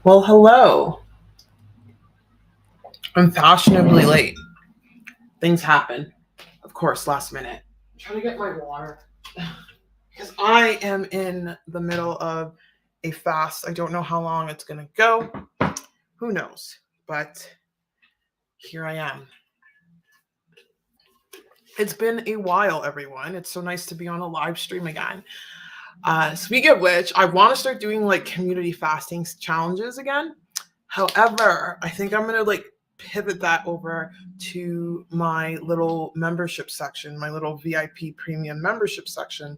Well, hello. I'm fashionably late. Things happen, of course, last minute. I'm trying to get my water because I am in the middle of a fast. I don't know how long it's going to go. Who knows? But here I am. It's been a while, everyone. It's so nice to be on a live stream again. Speaking of which, I want to start doing like community fasting challenges again. However, I think I'm going to like pivot that over to my little membership section, my little VIP premium membership section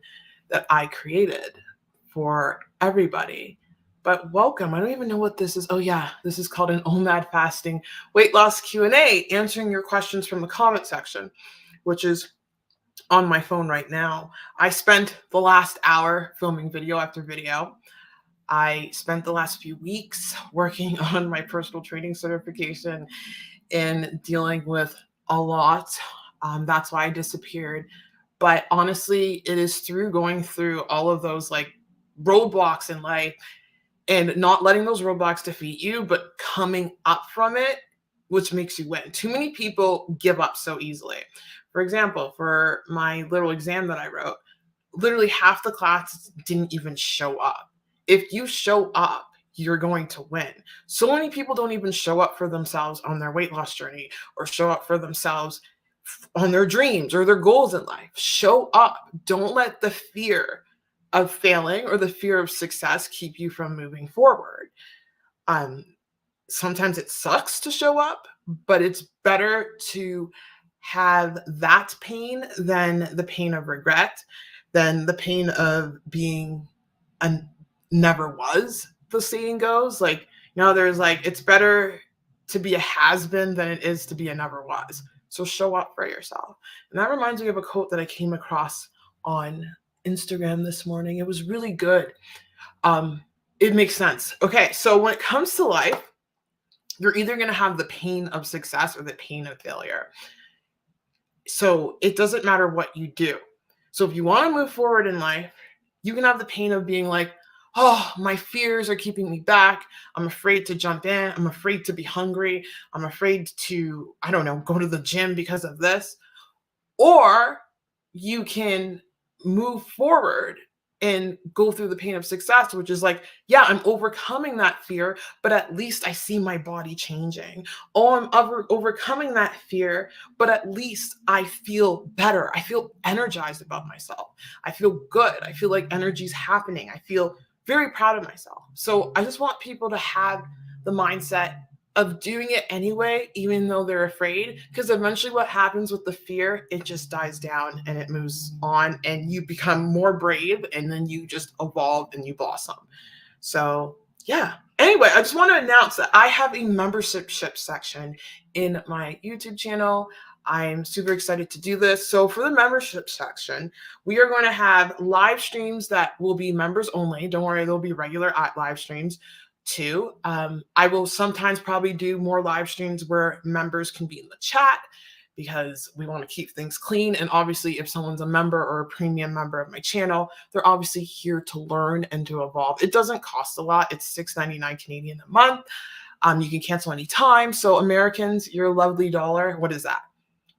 that I created for everybody. But welcome. I don't even know what this is. Oh yeah, this is called an Omad fasting weight loss Q&A, answering your questions from the comment section, which is on my phone right now. I spent the last hour filming video after video. I spent the last few weeks working on my personal training certification and dealing with a lot. That's why I disappeared. But honestly, it is through going through all of those like roadblocks in life and not letting those roadblocks defeat you, but coming up from it, which makes you win. Too many people give up so easily. For example, for my little exam that I wrote, literally half the class didn't even show up. If you show up, you're going to win. So many people don't even show up for themselves on their weight loss journey or show up for themselves on their dreams or their goals in life. Show up. Don't let the fear of failing or the fear of success keep you from moving forward. Um, Sometimes it sucks to show up, but it's better to have that pain than the pain of regret, than the pain of being a never was, the saying goes. Like, there's like, it's better to be a has-been than it is to be a never was. So show up for yourself. And that reminds me of a quote that I came across on Instagram this morning. It was really good. It makes sense. Okay, so when it comes to life, you're either going to have the pain of success or the pain of failure. So it doesn't matter what you do. So if you want to move forward in life, you can have the pain of being like, oh, my fears are keeping me back. I'm afraid to jump in. I'm afraid to be hungry. I'm afraid to, I don't know, go to the gym because of this. Or you can move forward and go through the pain of success, which is like, yeah, I'm overcoming that fear, but at least I see my body changing. Oh, I'm overcoming that fear, but at least I feel better. I feel energized about myself. I feel good. I feel like energy's happening. I feel very proud of myself. So I just want people to have the mindset of doing it anyway, even though they're afraid, because eventually what happens with the fear, it just dies down and it moves on and you become more brave and then you just evolve and you blossom. So yeah. Anyway, I just want to announce that I have a membership section in my YouTube channel. I'm super excited to do this. So for the membership section, we are going to have live streams that will be members only. Don't worry, there'll be regular live streams too. I will sometimes probably do more live streams where members can be in the chat because we want to keep things clean. And obviously, if someone's a member or a premium member of my channel, they're obviously here to learn and to evolve. It doesn't cost a lot. It's $6.99 Canadian a month. You can cancel anytime. So Americans, your lovely dollar, what is that?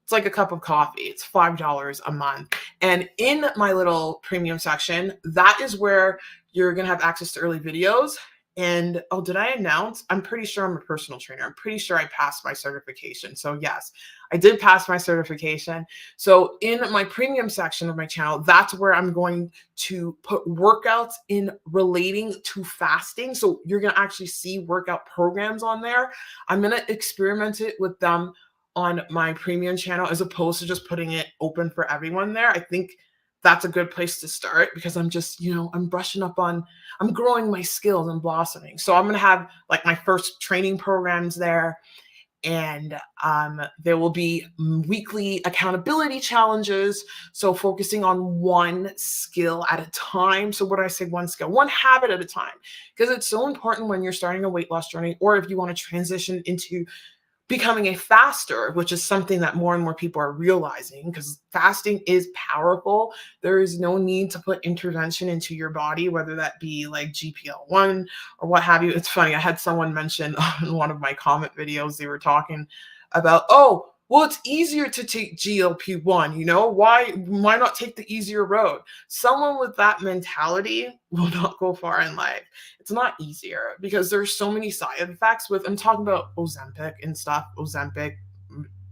It's like a cup of coffee. It's $5 a month. And in my little premium section, that is where you're going to have access to early videos. And oh, did I announce? I'm pretty sure I'm a personal trainer. I'm pretty sure I passed my certification. So yes, I did pass my certification. So in my premium section of my channel, that's where I'm going to put workouts in relating to fasting. So you're going to actually see workout programs on there. I'm going to experiment it with them on my premium channel as opposed to just putting it open for everyone there. I think that's a good place to start because I'm just, I'm brushing up on, I'm growing my skills and blossoming. So I'm going to have like my first training programs there. And there will be weekly accountability challenges. So focusing on one skill at a time. So what do I say? One skill, one habit at a time, because it's so important when you're starting a weight loss journey, or if you want to transition into becoming a faster, which is something that more and more people are realizing because fasting is powerful. There is no need to put intervention into your body, whether that be like GPL-1 or what have you. It's funny. I had someone mention on one of my comment videos, they were talking about, oh, well, it's easier to take GLP-1, why not take the easier road? Someone with that mentality will not go far in life. It's not easier because there's so many side effects with, I'm talking about Ozempic and stuff, Ozempic,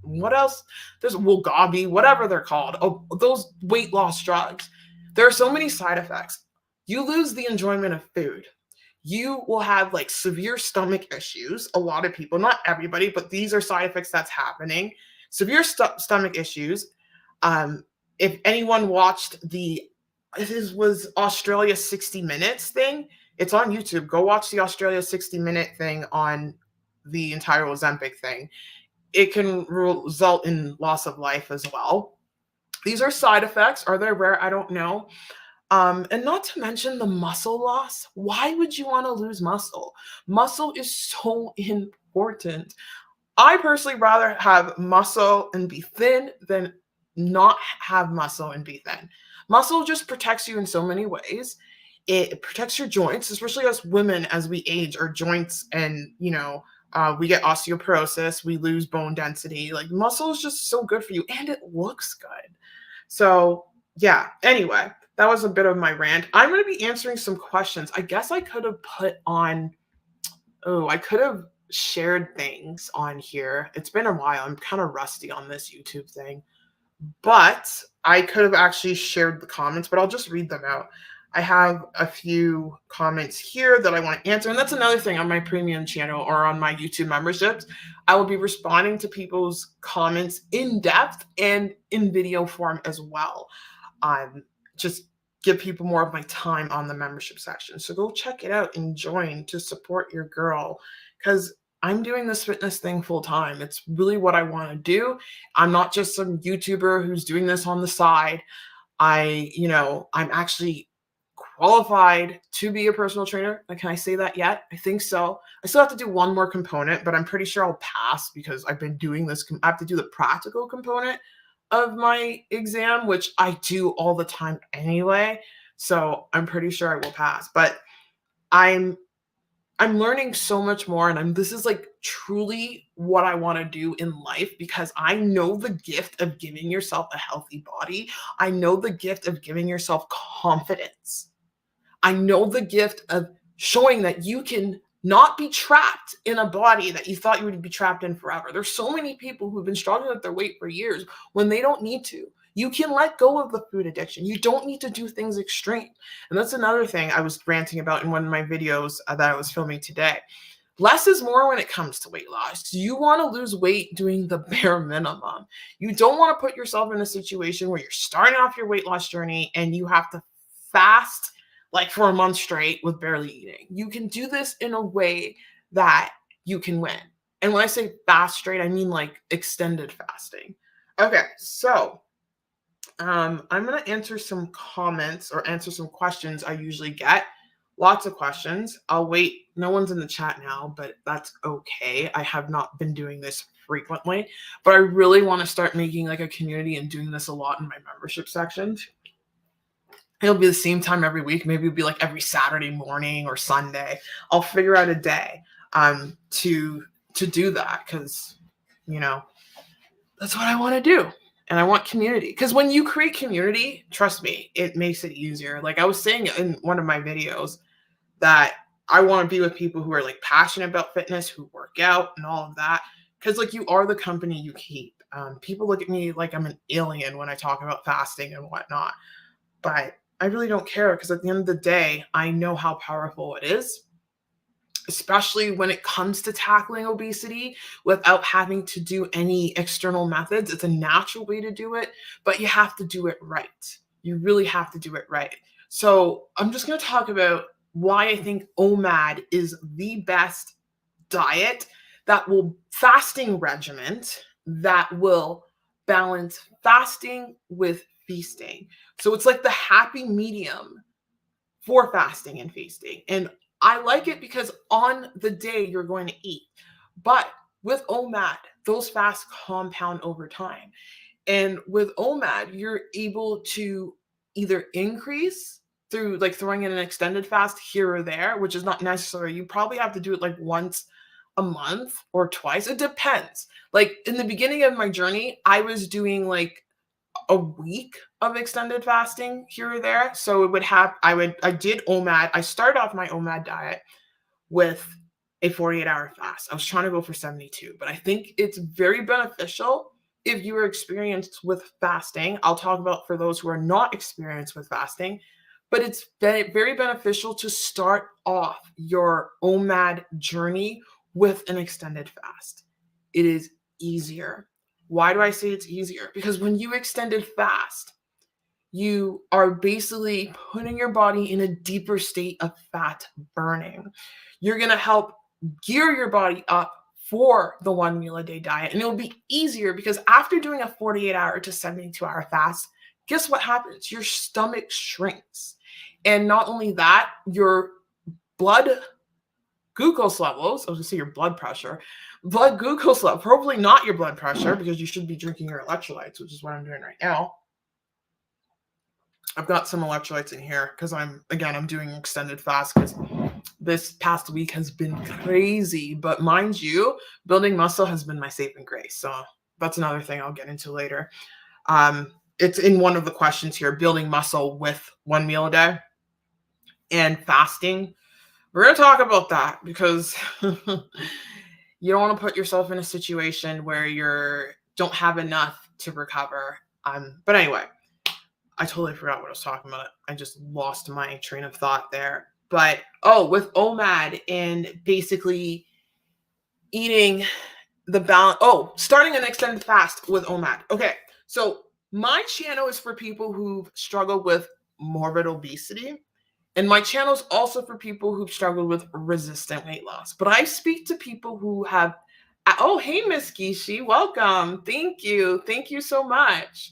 what else? There's Wegovy, whatever they're called. Oh, those weight loss drugs. There are so many side effects. You lose the enjoyment of food. You will have like severe stomach issues. A lot of people, not everybody, but these are side effects that's happening. Severe stomach issues. If anyone watched this was Australia 60 Minutes thing, it's on YouTube. Go watch the Australia 60-minute thing on the entire Ozempic thing. It can result in loss of life as well. These are side effects. Are they rare? I don't know. And not to mention the muscle loss. Why would you want to lose muscle? Muscle is so important. I personally rather have muscle and be thin than not have muscle and be thin. Muscle just protects you in so many ways. It protects your joints, especially us women as we age, our joints and, we get osteoporosis, we lose bone density. Like muscle is just so good for you and it looks good. So yeah, anyway, that was a bit of my rant. I'm going to be answering some questions. I guess I could have I could have shared things on here. It's been a while. I'm kind of rusty on this YouTube thing, but I could have actually shared the comments, but I'll just read them out. I have a few comments here that I want to answer. And that's another thing on my premium channel or on my YouTube memberships. I will be responding to people's comments in depth and in video form as well. Just give people more of my time on the membership section. So go check it out and join to support your girl because I'm doing this fitness thing full time. It's really what I want to do. I'm not just some YouTuber who's doing this on the side. I'm actually qualified to be a personal trainer. Can I say that yet? I think so. I still have to do one more component, but I'm pretty sure I'll pass because I've been doing this. I have to do the practical component of my exam, which I do all the time anyway. So I'm pretty sure I will pass. But I'm learning so much more, and this is like truly what I want to do in life because I know the gift of giving yourself a healthy body. I know the gift of giving yourself confidence. I know the gift of showing that you can not be trapped in a body that you thought you would be trapped in forever. There's so many people who've been struggling with their weight for years when they don't need to. You can let go of the food addiction. You don't need to do things extreme. And that's another thing I was ranting about in one of my videos that I was filming today. Less is more when it comes to weight loss. You want to lose weight doing the bare minimum. You don't want to put yourself in a situation where you're starting off your weight loss journey and you have to fast like for a month straight with barely eating. You can do this in a way that you can win. And when I say fast straight, I mean like extended fasting. Okay, so I'm going to answer some comments or answer some questions I usually get. Lots of questions. I'll wait. No one's in the chat now, but that's okay. I have not been doing this frequently, but I really want to start making like a community and doing this a lot in my membership sections. It'll be the same time every week. Maybe it'll be like every Saturday morning or Sunday. I'll figure out a day to do that because, that's what I want to do. And I want community because when you create community, trust me, it makes it easier. Like I was saying in one of my videos that I want to be with people who are like passionate about fitness, who work out and all of that. Because like you are the company you keep. People look at me like I'm an alien when I talk about fasting and whatnot. But I really don't care because at the end of the day, I know how powerful it is, especially when it comes to tackling obesity without having to do any external methods. It's a natural way to do it, but you have to do it right. You really have to do it right. So I'm just going to talk about why I think Omad is the best diet fasting regimen that will balance fasting with feasting. So it's like the happy medium for fasting and feasting. And I like it because on the day you're going to eat. But with Omad, those fasts compound over time. And with Omad, you're able to either increase through like throwing in an extended fast here or there, which is not necessary. You probably have to do it like once a month or twice. It depends. Like in the beginning of my journey, I was doing like a week of extended fasting here or there. So it would have, I did Omad. I started off my Omad diet with a 48-hour fast. I was trying to go for 72, but I think it's very beneficial if you are experienced with fasting. I'll talk about for those who are not experienced with fasting, but it's very beneficial to start off your OMAD journey with an extended fast. It is easier. Why do I say it's easier? Because when you extended fast, you are basically putting your body in a deeper state of fat burning. You're going to help gear your body up for the 1 meal a day diet. And it'll be easier because after doing a 48-hour to 72-hour fast, guess what happens? Your stomach shrinks. And not only that, your blood glucose levels, I was going to say your blood glucose level, probably not your blood pressure because you should be drinking your electrolytes, which is what I'm doing right now. I've got some electrolytes in here because I'm doing extended fast because this past week has been crazy. But mind you, building muscle has been my saving grace. So that's another thing I'll get into later. It's in one of the questions here, building muscle with 1 meal a day and fasting. We're going to talk about that because you don't want to put yourself in a situation where you don't have enough to recover. But anyway, I totally forgot what I was talking about. I just lost my train of thought there. But, with Omad and basically eating the balance. Starting an extended fast with Omad. Okay, so my channel is for people who've struggled with morbid obesity. And my channel is also for people who've struggled with resistant weight loss. But I speak to people who have, hey, Miss Gishi, welcome. Thank you. Thank you so much.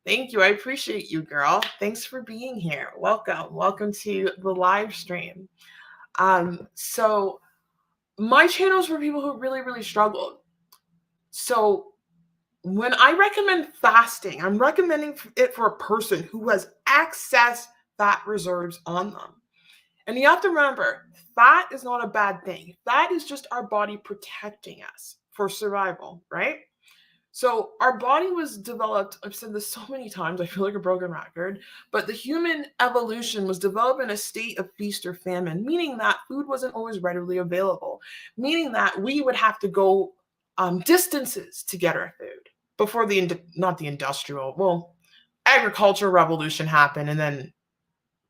Thank you. I appreciate you, girl. Thanks for being here. Welcome. Welcome to the live stream. So my channel is for people who really, really struggled. So when I recommend fasting, I'm recommending it for a person who has excess fat reserves on them. And you have to remember, fat is not a bad thing. Fat is just our body protecting us for survival, right? So our body was developed, I've said this so many times, I feel like a broken record, but the human evolution was developed in a state of feast or famine, meaning that food wasn't always readily available, meaning that we would have to go distances to get our food before agricultural revolution happened, and then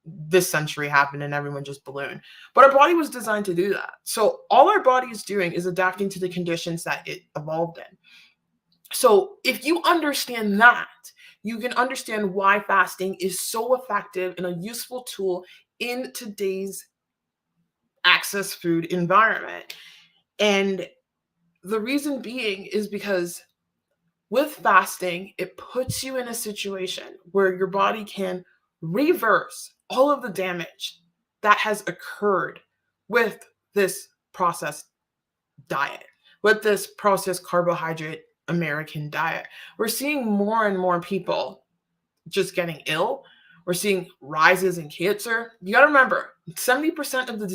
this century happened and everyone just ballooned. But our body was designed to do that. So all our body is doing is adapting to the conditions that it evolved in. So if you understand that, you can understand why fasting is so effective and a useful tool in today's access food environment. And the reason being is because with fasting, it puts you in a situation where your body can reverse all of the damage that has occurred with this processed diet, with this processed carbohydrate American diet. We're seeing more and more people just getting ill. We're seeing rises in cancer. You got to remember, 70% of the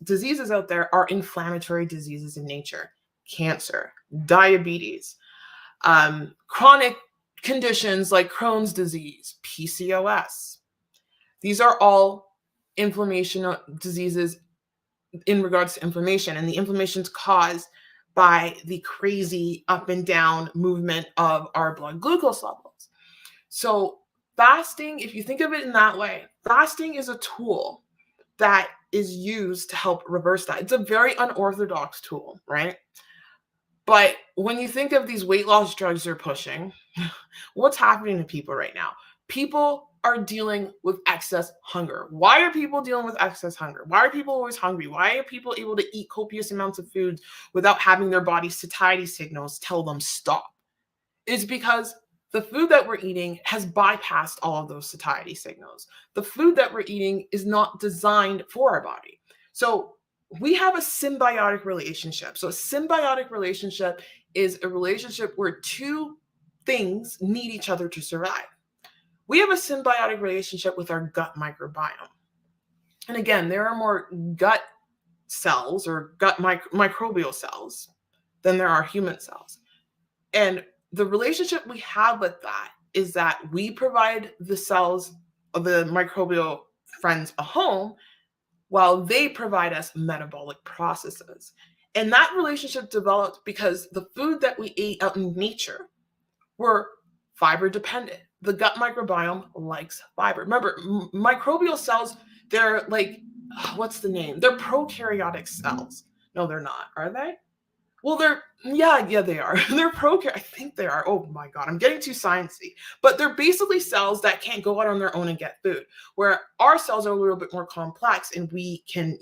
diseases out there are inflammatory diseases in nature. Cancer, diabetes, chronic conditions like Crohn's disease, PCOS. These are all inflammation diseases in regards to inflammation, and the inflammation is caused by the crazy up and down movement of our blood glucose levels. So fasting, if you think of it in that way, fasting is a tool that is used to help reverse that. It's a very unorthodox tool, right? But when you think of these weight loss drugs they're pushing, what's happening to people right now? People are dealing with excess hunger. Why are people dealing with excess hunger? Why are people always hungry? Why are people able to eat copious amounts of food without having their body's satiety signals tell them stop? It's because the food that we're eating has bypassed all of those satiety signals. The food that we're eating is not designed for our body. So we have a symbiotic relationship. So a symbiotic relationship is a relationship where two things need each other to survive. We have a symbiotic relationship with our gut microbiome. And again, there are more gut cells or microbial cells than there are human cells. And the relationship we have with that is that we provide the cells of the microbial friends a home while they provide us metabolic processes. And that relationship developed because the food that we ate out in nature were fiber dependent. The gut microbiome likes fiber. Remember, microbial cells, they're like, what's the name? They're prokaryotic cells. No, they're not, are they? Well, yeah, they are. They're I think they are. Oh my God, I'm getting too sciencey. But they're basically cells that can't go out on their own and get food, where our cells are a little bit more complex and we can,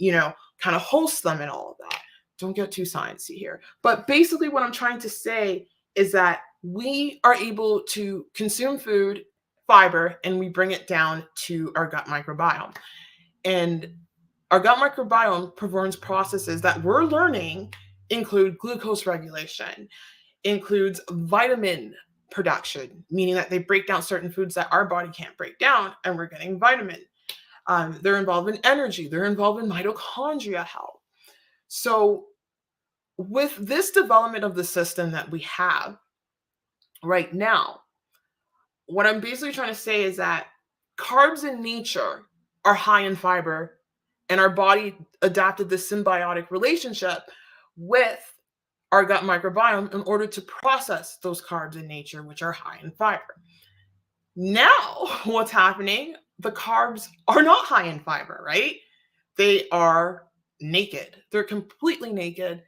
kind of host them and all of that. Don't get too sciencey here. But basically, what I'm trying to say is that we are able to consume food, fiber, and we bring it down to our gut microbiome. And our gut microbiome performs processes that we're learning include glucose regulation, includes vitamin production, meaning that they break down certain foods that our body can't break down, and we're getting vitamin. They're involved in energy. They're involved in mitochondria health. So with this development of the system that we have right now, what I'm basically trying to say is that carbs in nature are high in fiber, and our body adapted this symbiotic relationship with our gut microbiome in order to process those carbs in nature, which are high in fiber. Now, what's happening? The carbs are not high in fiber, right? They are naked. They're completely naked,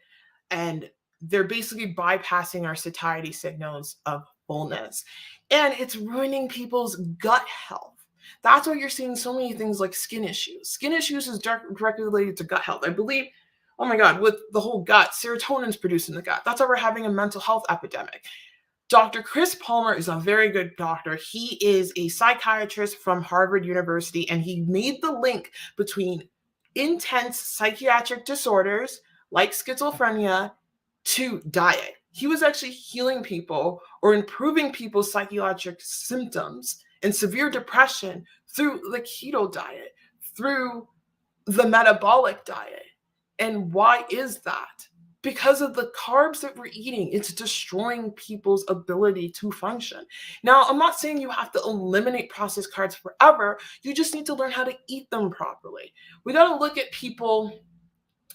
and they're basically bypassing our satiety signals of fullness. And it's ruining people's gut health. That's why you're seeing so many things like skin issues. Skin issues is directly related to gut health. I believe, oh my God, with the whole gut, serotonin's produced in the gut. That's why we're having a mental health epidemic. Dr. Chris Palmer is a very good doctor. He is a psychiatrist from Harvard University, and he made the link between intense psychiatric disorders like schizophrenia to diet. He was actually healing people or improving people's psychiatric symptoms and severe depression through the keto diet, through the metabolic diet. And why is that? Because of the carbs that we're eating, it's destroying people's ability to function. Now, I'm not saying you have to eliminate processed carbs forever. You just need to learn how to eat them properly. We got to look at people.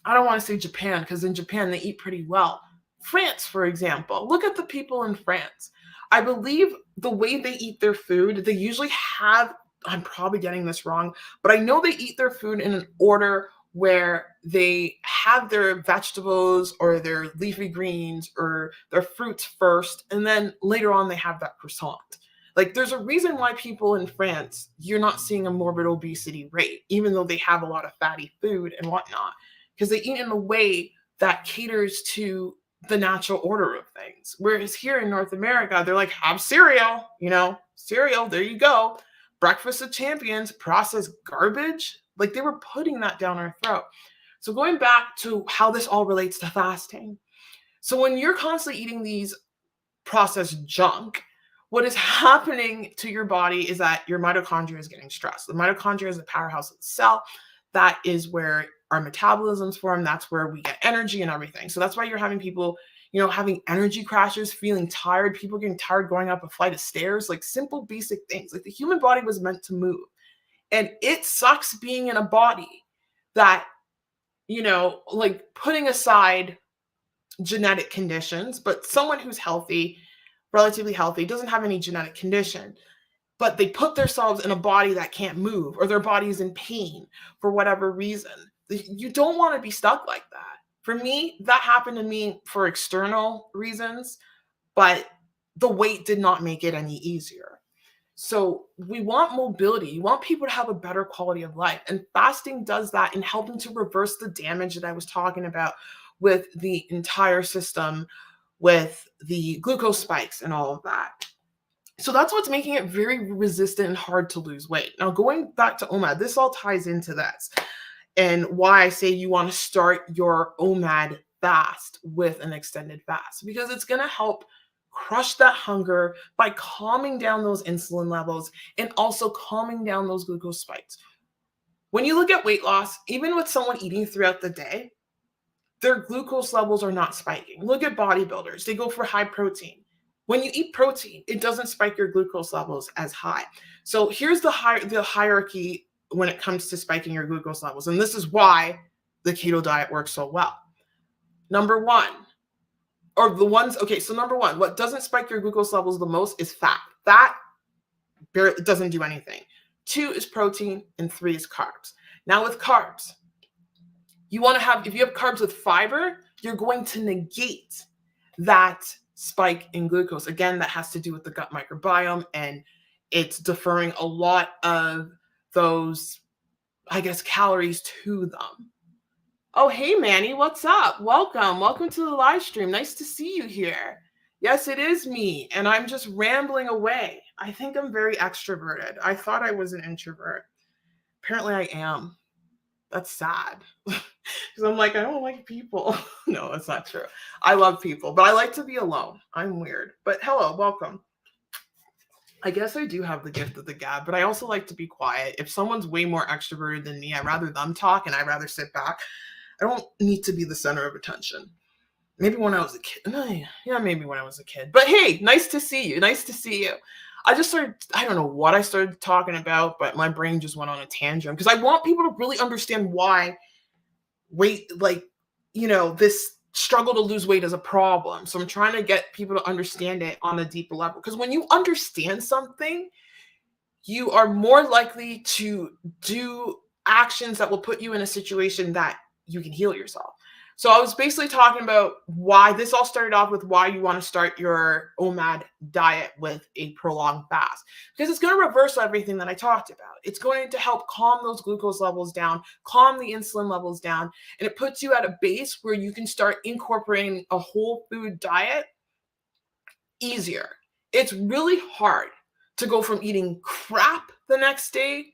I don't want to say Japan, because in Japan they eat pretty well. France, for example, look at the people in France. I believe the way they eat their food, they usually have, I'm probably getting this wrong, but I know they eat their food in an order where they have their vegetables or their leafy greens or their fruits first, and then later on they have that croissant. Like, there's a reason why people in France, you're not seeing a morbid obesity rate, even though they have a lot of fatty food and whatnot, because they eat in a way that caters to the natural order of things. Whereas here in North America, they're like, have cereal, cereal, there you go. Breakfast of champions, processed garbage. Like, they were putting that down our throat. So going back to how this all relates to fasting. So when you're constantly eating these processed junk, what is happening to your body is that your mitochondria is getting stressed. The mitochondria is the powerhouse of the cell. That is where our metabolisms form. That's where we get energy and everything. So that's why you're having people, having energy crashes, feeling tired, people getting tired going up a flight of stairs, like simple, basic things. Like, the human body was meant to move. And it sucks being in a body that, like, putting aside genetic conditions, but someone who's healthy, relatively healthy, doesn't have any genetic condition, but they put themselves in a body that can't move, or their body is in pain for whatever reason. You don't want to be stuck like that. For me, that happened to me for external reasons, but the weight did not make it any easier. So we want mobility. You want people to have a better quality of life. And fasting does that in helping to reverse the damage that I was talking about with the entire system, with the glucose spikes and all of that. So that's what's making it very resistant and hard to lose weight. Now, going back to Omad, this all ties into this. and why I say you want to start your OMAD fast with an extended fast, because it's going to help crush that hunger by calming down those insulin levels and also calming down those glucose spikes. When you look at weight loss, even with someone eating throughout the day, their glucose levels are not spiking. Look at bodybuilders, they go for high protein. When you eat protein, it doesn't spike your glucose levels as high. So here's the hierarchy when it comes to spiking your glucose levels. And this is why the keto diet works so well. Number one, so number one, what doesn't spike your glucose levels the most is fat. Fat doesn't do anything. 2 is protein, and 3 is carbs. Now with carbs, if you have carbs with fiber, you're going to negate that spike in glucose. Again, that has to do with the gut microbiome, and it's deferring a lot of those, calories to them. Oh, hey, Manny, what's up? Welcome to the live stream. Nice to see you here. Yes, it is me, and I'm just rambling away. I think I'm very extroverted. I thought I was an introvert. Apparently I am. That's sad. Because I'm like, I don't like people. No, that's not true. I love people, but I like to be alone. I'm weird. But hello, welcome. I guess I do have the gift of the gab, but I also like to be quiet. If someone's way more extroverted than me, I'd rather them talk and I'd rather sit back. I don't need to be the center of attention. Maybe when I was a kid. Yeah, maybe when I was a kid. But hey, nice to see you. Nice to see you. I don't know what I started talking about, but my brain just went on a tangent because I want people to really understand why this struggle to lose weight is a problem. So I'm trying to get people to understand it on a deeper level. Because when you understand something, you are more likely to do actions that will put you in a situation that you can heal yourself. So I was basically talking about why this all started off with why you want to start your OMAD diet with a prolonged fast, because it's going to reverse everything that I talked about. It's going to help calm those glucose levels down, calm the insulin levels down, and it puts you at a base where you can start incorporating a whole food diet easier. It's really hard to go from eating crap the next day,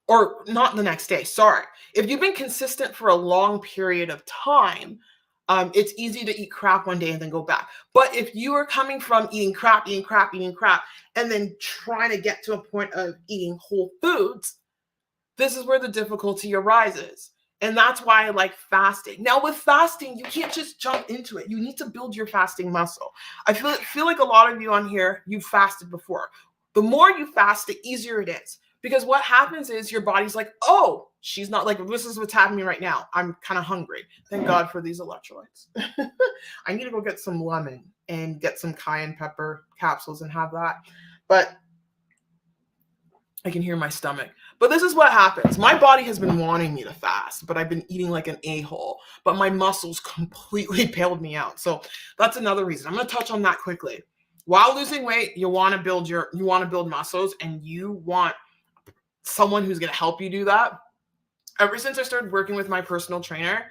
or not the next day, sorry. If you've been consistent for a long period of time, it's easy to eat crap one day and then go back. But if you are coming from eating crap, and then trying to get to a point of eating whole foods, this is where the difficulty arises. And that's why I like fasting. Now with fasting, you can't just jump into it. You need to build your fasting muscle. I feel like a lot of you on here, you've fasted before. The more you fast, the easier it is. Because what happens is your body's like, oh, she's not like, this is what's happening right now. I'm kind of hungry. Thank God for these electrolytes. I need to go get some lemon and get some cayenne pepper capsules and have that. But I can hear my stomach. But this is what happens. My body has been wanting me to fast, but I've been eating like an a-hole. But my muscles completely bailed me out. So that's another reason. I'm going to touch on that quickly. While losing weight, you want to build muscles, and you want someone who's going to help you do that. Ever since I started working with my personal trainer,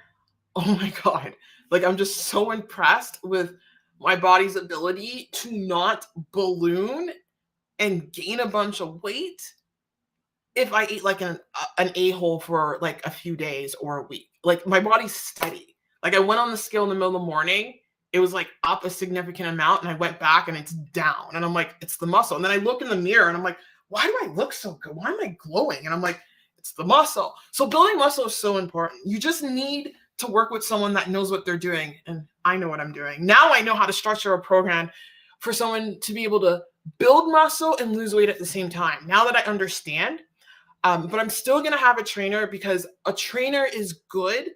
oh my God, like I'm just so impressed with my body's ability to not balloon and gain a bunch of weight if I eat like an a-hole for like a few days or a week. Like my body's steady. Like I went on the scale in the middle of the morning, it was like up a significant amount, and I went back and it's down. And I'm like, it's the muscle. And then I look in the mirror and I'm like, why do I look so good? Why am I glowing? And I'm like, it's the muscle. So building muscle is so important. You just need to work with someone that knows what they're doing. And I know what I'm doing. Now I know how to structure a program for someone to be able to build muscle and lose weight at the same time. Now that I understand, but I'm still going to have a trainer, because a trainer is good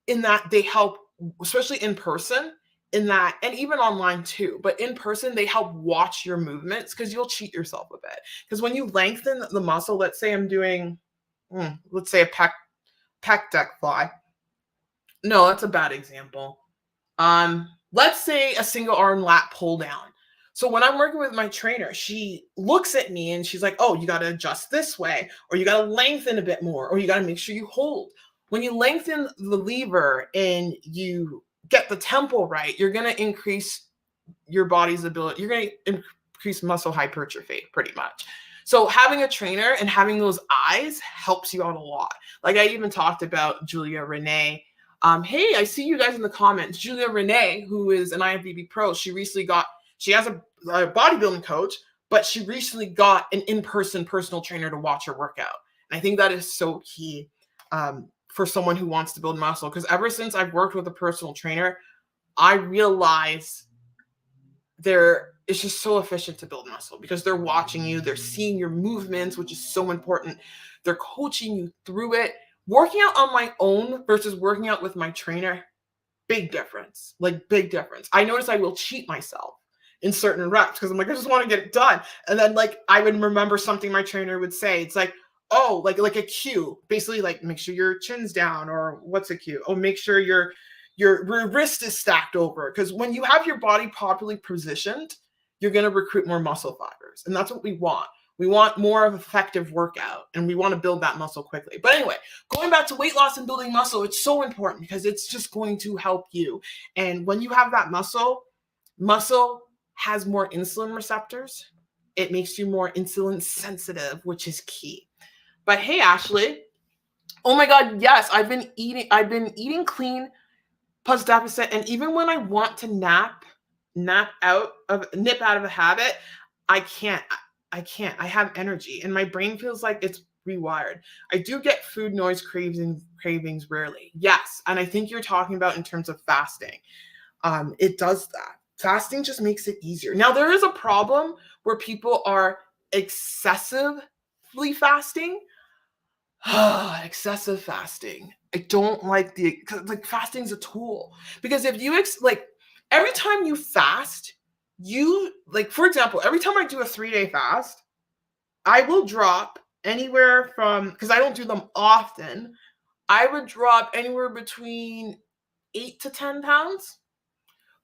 in that they help, especially in person, in that, and even online too, but in person, they help watch your movements, because you'll cheat yourself a bit. Because when you lengthen the muscle, let's say I'm doing, let's say a pec deck fly. No, that's a bad example. Let's say a single arm lat pull down. So when I'm working with my trainer, she looks at me and she's like, oh, you got to adjust this way, or you got to lengthen a bit more, or you got to make sure you hold. When you lengthen the lever and you get the tempo right, you're going to increase your body's ability. You're going to increase muscle hypertrophy pretty much. So having a trainer and having those eyes helps you out a lot. Like I even talked about Julia Renee. Hey, I see you guys in the comments. Julia Renee, who is an IFBB pro, she has a bodybuilding coach, but she recently got an in-person personal trainer to watch her workout. And I think that is so key for someone who wants to build muscle. Because ever since I've worked with a personal trainer, I realize it's just so efficient to build muscle because they're watching you, they're seeing your movements, which is so important. They're coaching you through it. Working out on my own versus working out with my trainer, big difference. Like big difference. I notice I will cheat myself in certain reps because I'm like, I just want to get it done. And then like I would remember something my trainer would say. It's like, oh, like a cue, basically like make sure your chin's down, or what's a cue? Oh, make sure your wrist is stacked over. Because when you have your body properly positioned, you're going to recruit more muscle fibers. And that's what we want. We want more of an effective workout, and we want to build that muscle quickly. But anyway, going back to weight loss and building muscle, it's so important because it's just going to help you. And when you have that muscle has more insulin receptors. It makes you more insulin sensitive, which is key. But hey, Ashley, oh my God, yes, I've been eating clean plus deficit. And even when I want to nip out of a habit, I can't. I have energy and my brain feels like it's rewired. I do get food noise cravings rarely. Yes. And I think you're talking about in terms of fasting. It does that. Fasting just makes it easier. Now, there is a problem where people are excessively fasting. Excessive fasting. I don't like fasting's a tool, because if you every time you fast, for example, every time I do a 3-day fast, I will drop anywhere from, because I don't do them often, I would drop anywhere between 8 to 10 pounds.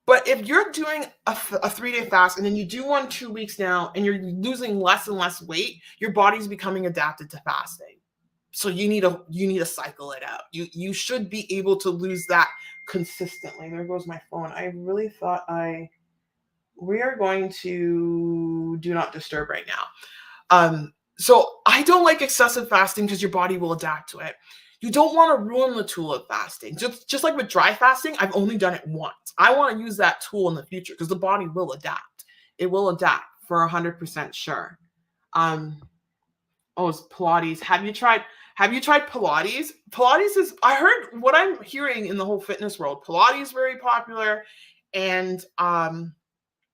But if you're doing a 3-day fast and then you do one 2 weeks now and you're losing less and less weight, your body's becoming adapted to fasting. So you need to cycle it out. You should be able to lose that consistently. There goes my phone. I really thought we are going to do not disturb right now. So I don't like excessive fasting because your body will adapt to it. You don't want to ruin the tool of fasting. Just like with dry fasting, I've only done it once. I want to use that tool in the future because the body will adapt. It will adapt for 100% sure. It's Pilates. Have you tried Pilates? Pilates is, I heard what I'm hearing in the whole fitness world. Pilates is very popular, and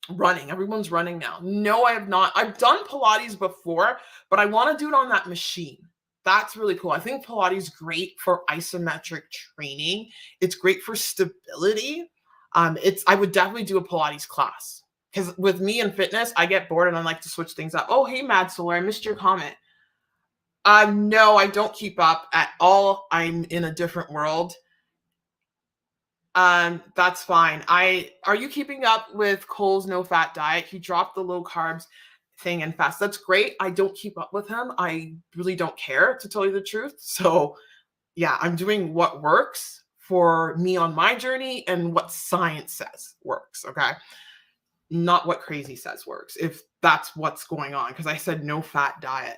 running. Everyone's running now. No, I have not. I've done Pilates before, but I want to do it on that machine. That's really cool. I think Pilates is great for isometric training. It's great for stability. I would definitely do a Pilates class, because with me in fitness, I get bored and I like to switch things up. Oh, hey, Mad Solar, I missed your comment. No, I don't keep up at all. I'm in a different world. That's fine. Are you keeping up with Cole's no fat diet? He dropped the low carbs thing and fast. That's great. I don't keep up with him. I really don't care, to tell you the truth. So yeah, I'm doing what works for me on my journey and what science says works. Okay. Not what crazy says works, if that's what's going on. Because I said no fat diet.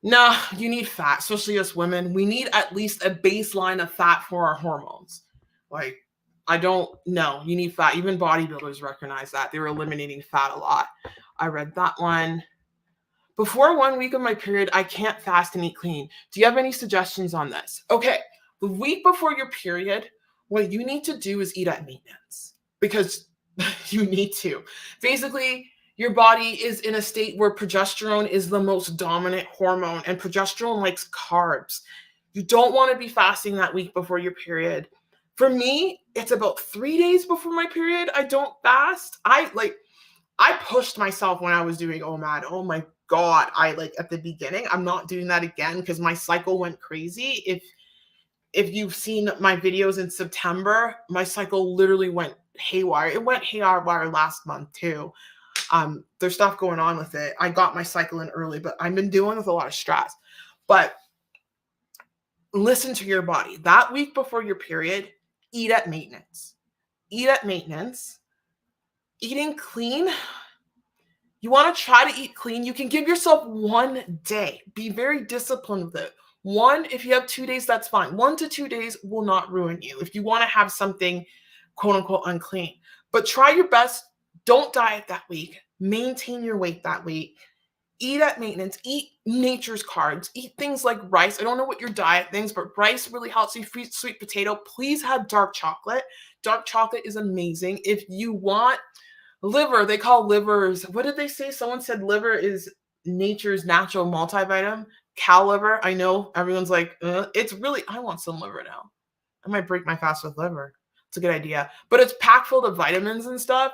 No, you need fat, especially us women. We need at least a baseline of fat for our hormones. Like, I don't know. You need fat. Even bodybuilders recognize that. They were eliminating fat a lot. I read that one. Before 1 week of my period, I can't fast and eat clean. Do you have any suggestions on this? Okay, the week before your period, what you need to do is eat at maintenance, because you need to. Basically, your body is in a state where progesterone is the most dominant hormone, and progesterone likes carbs. You don't want to be fasting that week before your period. For me, it's about 3 days before my period. I don't fast. I pushed myself when I was doing Omad. Oh my God. At the beginning, I'm not doing that again because my cycle went crazy. If you've seen my videos in September, my cycle literally went haywire. It went haywire last month too. There's stuff going on with it. I got my cycle in early, but I've been dealing with a lot of stress. But listen to your body. That week before your period, eat at maintenance. Eat at maintenance. Eating clean, You want to try to eat clean. You can give yourself 1 day. Be very disciplined with it. One, if you have 2 days, that's fine. 1 to 2 days will not ruin you if you want to have something quote unquote unclean. But try your best. Don't diet that week. Maintain your weight that week. Eat at maintenance. Eat nature's carbs. Eat things like rice. I don't know what your diet things, but rice really helps you. Sweet potato. Please have dark chocolate. Dark chocolate is amazing. If you want liver, they call livers. What did they say? Someone said liver is nature's natural multivitamin. Cow liver. I know everyone's like, it's really, I want some liver now. I might break my fast with liver. It's a good idea. But it's packed full of vitamins and stuff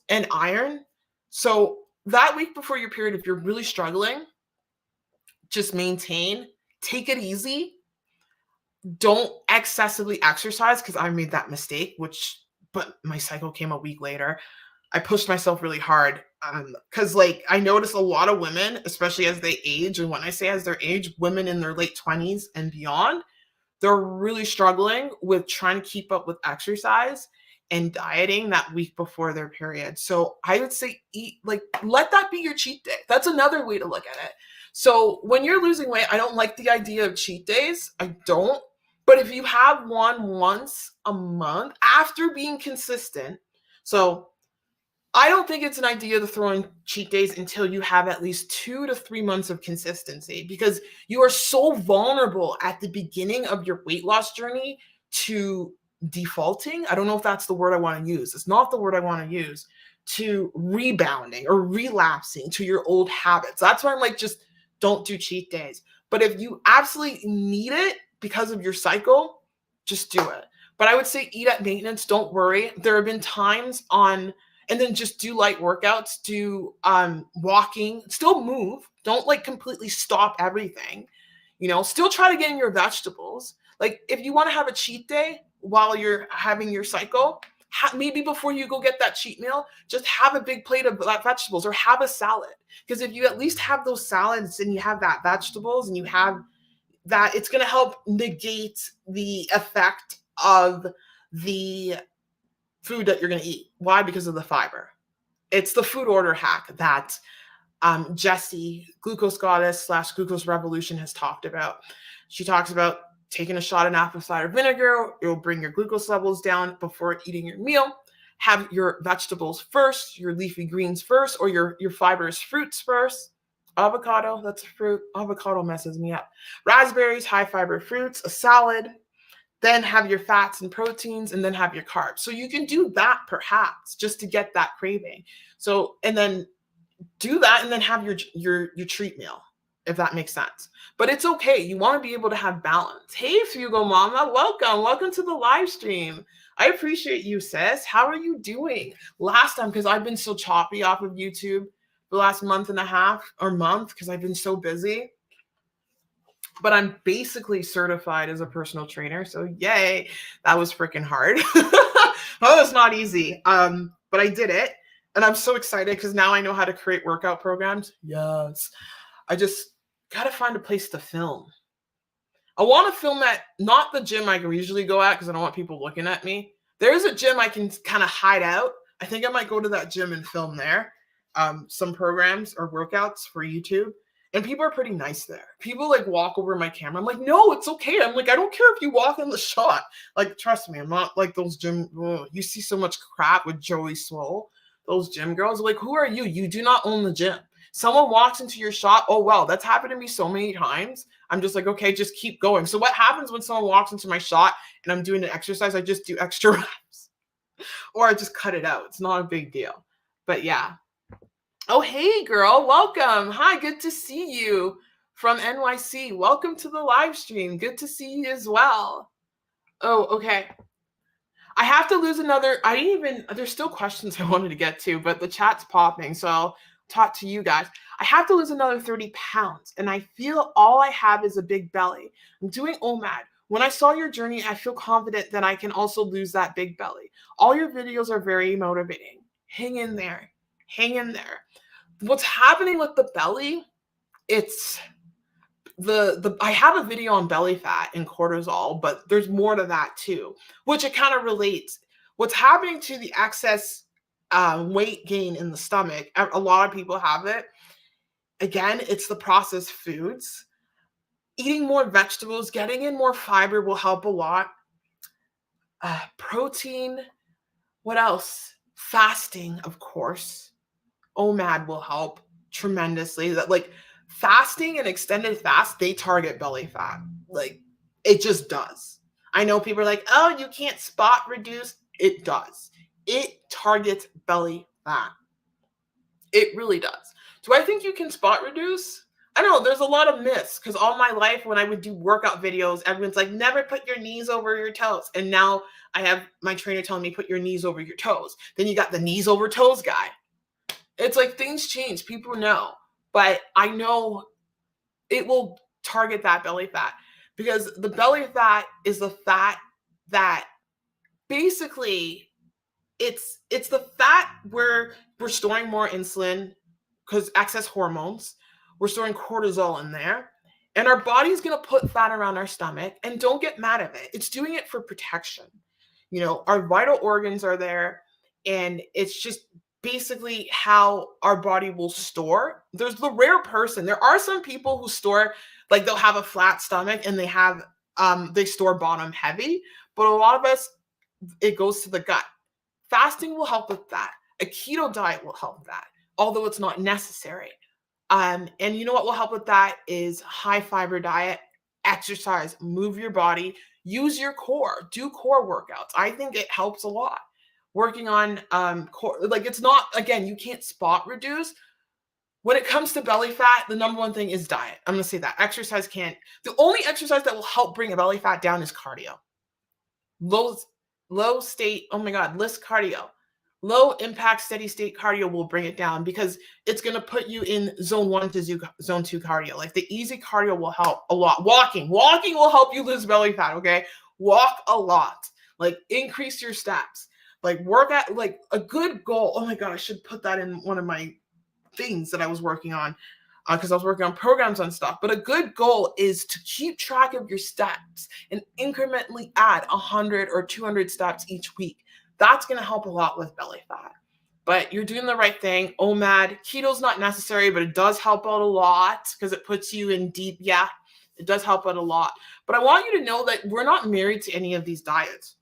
and iron. So that week before your period, if you're really struggling, just maintain, take it easy. Don't excessively exercise, because I made that mistake, but my cycle came a week later. I pushed myself really hard because I notice a lot of women, especially as they age, and when I say as they age, women in their late 20s and beyond, they're really struggling with trying to keep up with exercise and dieting that week before their period. So I would say let that be your cheat day. That's another way to look at it. So when you're losing weight, I don't like the idea of cheat days. I don't. But if you have one once a month after being consistent, so I don't think it's an idea to throw in cheat days until you have at least 2 to 3 months of consistency, because you are so vulnerable at the beginning of your weight loss journey to defaulting. I don't know if that's the word I want to use. It's not the word I want to use. To rebounding or relapsing to your old habits. That's why I'm like, just don't do cheat days. But if you absolutely need it because of your cycle, just do it. But I would say eat at maintenance. Don't worry. There have been times and then just do light workouts, do walking, still move. Don't completely stop everything. Still try to get in your vegetables. If you want to have a cheat day while you're having your cycle, maybe before you go get that cheat meal, just have a big plate of vegetables or have a salad. Because if you at least have those salads and you have that vegetables and you have that, it's going to help negate the effect of the food that you're going to eat. Why? Because of the fiber. It's the food order hack that Jessie, Glucose Goddess / Glucose Revolution, has talked about. She talks about taking a shot of apple cider vinegar. It will bring your glucose levels down before eating your meal. Have your vegetables first, your leafy greens first, or your fibrous fruits first. Avocado, that's a fruit. Avocado messes me up. Raspberries, high fiber fruits, a salad. Then have your fats and proteins, and then have your carbs. So you can do that perhaps just to get that craving. So, and then do that and then have your treat meal, if that makes sense. But it's okay. You want to be able to have balance. Hey, Fugo Mama, welcome. Welcome to the live stream. I appreciate you, sis. How are you doing? Last time, because I've been so choppy off of YouTube the last month and a half or month because I've been so busy. But I'm basically certified as a personal trainer. So yay, that was freaking hard. That was not easy. But I did it. And I'm so excited because now I know how to create workout programs. Yes. I just got to find a place to film. I want to film at not the gym I usually go at because I don't want people looking at me. There is a gym I can kind of hide out. I think I might go to that gym and film there. Some programs or workouts for YouTube. And people are pretty nice there. People walk over my camera. I'm like, no, it's okay. I'm like, I don't care if you walk in the shot. Trust me, I'm not like those gym. You see so much crap with Joey Swole. Those gym girls. Who are you? You do not own the gym. Someone walks into your shot. Oh, well, that's happened to me so many times. I'm just like, okay, just keep going. So what happens when someone walks into my shot and I'm doing an exercise? I just do extra reps or I just cut it out. It's not a big deal. But yeah. Oh, hey, girl. Welcome. Hi, good to see you from NYC. Welcome to the live stream. Good to see you as well. Oh, okay. I have to lose another. There's still questions I wanted to get to, but the chat's popping. So I'll talk to you guys. I have to lose another 30 pounds, and I feel all I have is a big belly. I'm doing Omad. When I saw your journey, I feel confident that I can also lose that big belly. All your videos are very motivating. Hang in there. Hang in there. What's happening with the belly, it's I have a video on belly fat and cortisol, but there's more to that too, which it kind of relates. What's happening to the excess weight gain in the stomach. A lot of people have it. Again, it's the processed foods. Eating more vegetables, getting in more fiber will help a lot. Protein, what else? Fasting, of course. Omad will help tremendously. That like fasting and extended fast, they target belly fat. Like it just does. I know people are like, oh, you can't spot reduce. It does. It targets belly fat. It really does. Do I think you can spot reduce? I don't know. There's a lot of myths because all my life when I would do workout videos, everyone's like, never put your knees over your toes. And now I have my trainer telling me, put your knees over your toes. Then you got the knees over toes guy. It's like things change. People know. But I know it will target that belly fat because the belly fat is the fat that basically it's the fat where we're storing more insulin because excess hormones. We're storing cortisol in there. And our body's going to put fat around our stomach. And don't get mad at it. It's doing it for protection. You know, our vital organs are there. And it's just basically how our body will store. There's the rare person. There are some people who store, like they'll have a flat stomach and they store bottom heavy. But a lot of us, it goes to the gut. Fasting will help with that. A keto diet will help with that, although it's not necessary. And you know what will help with that is high fiber diet, exercise, move your body, use your core, do core workouts. I think it helps a lot. Working on core, like it's not, again, you can't spot reduce. When it comes to belly fat, the number one thing is diet. I'm going to say that. Exercise can't. The only exercise that will help bring a belly fat down is cardio. Low state, oh my God, list cardio. Low impact, steady state cardio will bring it down because it's going to put you in zone 1 to zone 2 cardio. Like the easy cardio will help a lot. Walking will help you lose belly fat, okay? Walk a lot. Like increase your steps. Like work at like a good goal. Oh my God, I should put that in one of my things that I was working on because I was working on programs on stuff. But a good goal is to keep track of your steps and incrementally add 100 or 200 steps each week. That's going to help a lot with belly fat. But you're doing the right thing. Omad, keto's not necessary, but it does help out a lot because it puts you in deep. Yeah, it does help out a lot. But I want you to know that we're not married to any of these diets.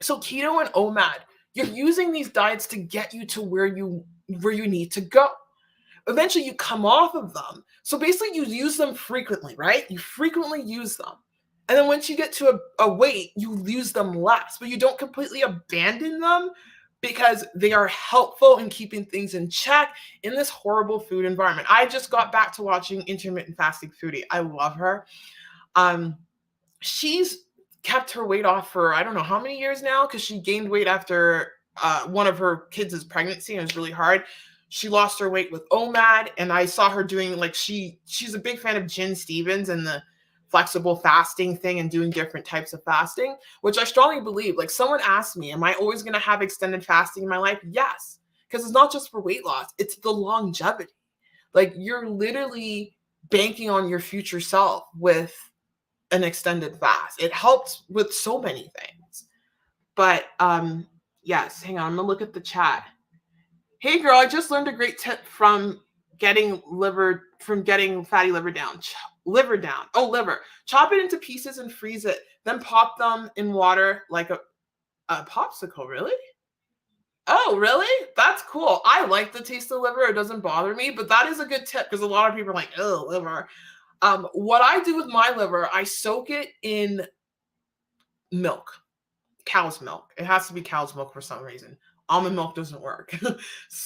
So keto and Omad, you're using these diets to get you to where you need to go. Eventually you come off of them. So basically you use them frequently, right? You frequently use them. And then once you get to a weight, you use them less, but you don't completely abandon them because they are helpful in keeping things in check in this horrible food environment. I just got back to watching intermittent fasting foodie. I love her. She's kept her weight off for I don't know how many years now because she gained weight after one of her kids' pregnancy and it was really hard. She lost her weight with Omad, and I saw her doing like she's a big fan of Jen Stevens and the flexible fasting thing and doing different types of fasting, which I strongly believe. Like someone asked me, am I always going to have extended fasting in my life? Yes, because it's not just for weight loss, it's the longevity. Like you're literally banking on your future self with an extended fast. It helps with so many things. But yes, hang on, I'm gonna look at the chat. Hey girl, I just learned a great tip from getting fatty liver down. Liver down. Oh, liver. Chop it into pieces and freeze it. Then pop them in water like a popsicle. Really? Oh, really? That's cool. I like the taste of liver. It doesn't bother me, but that is a good tip because a lot of people are like, oh, liver. What I do with my liver, I soak it in milk, cow's milk. It has to be cow's milk for some reason. Almond milk doesn't work.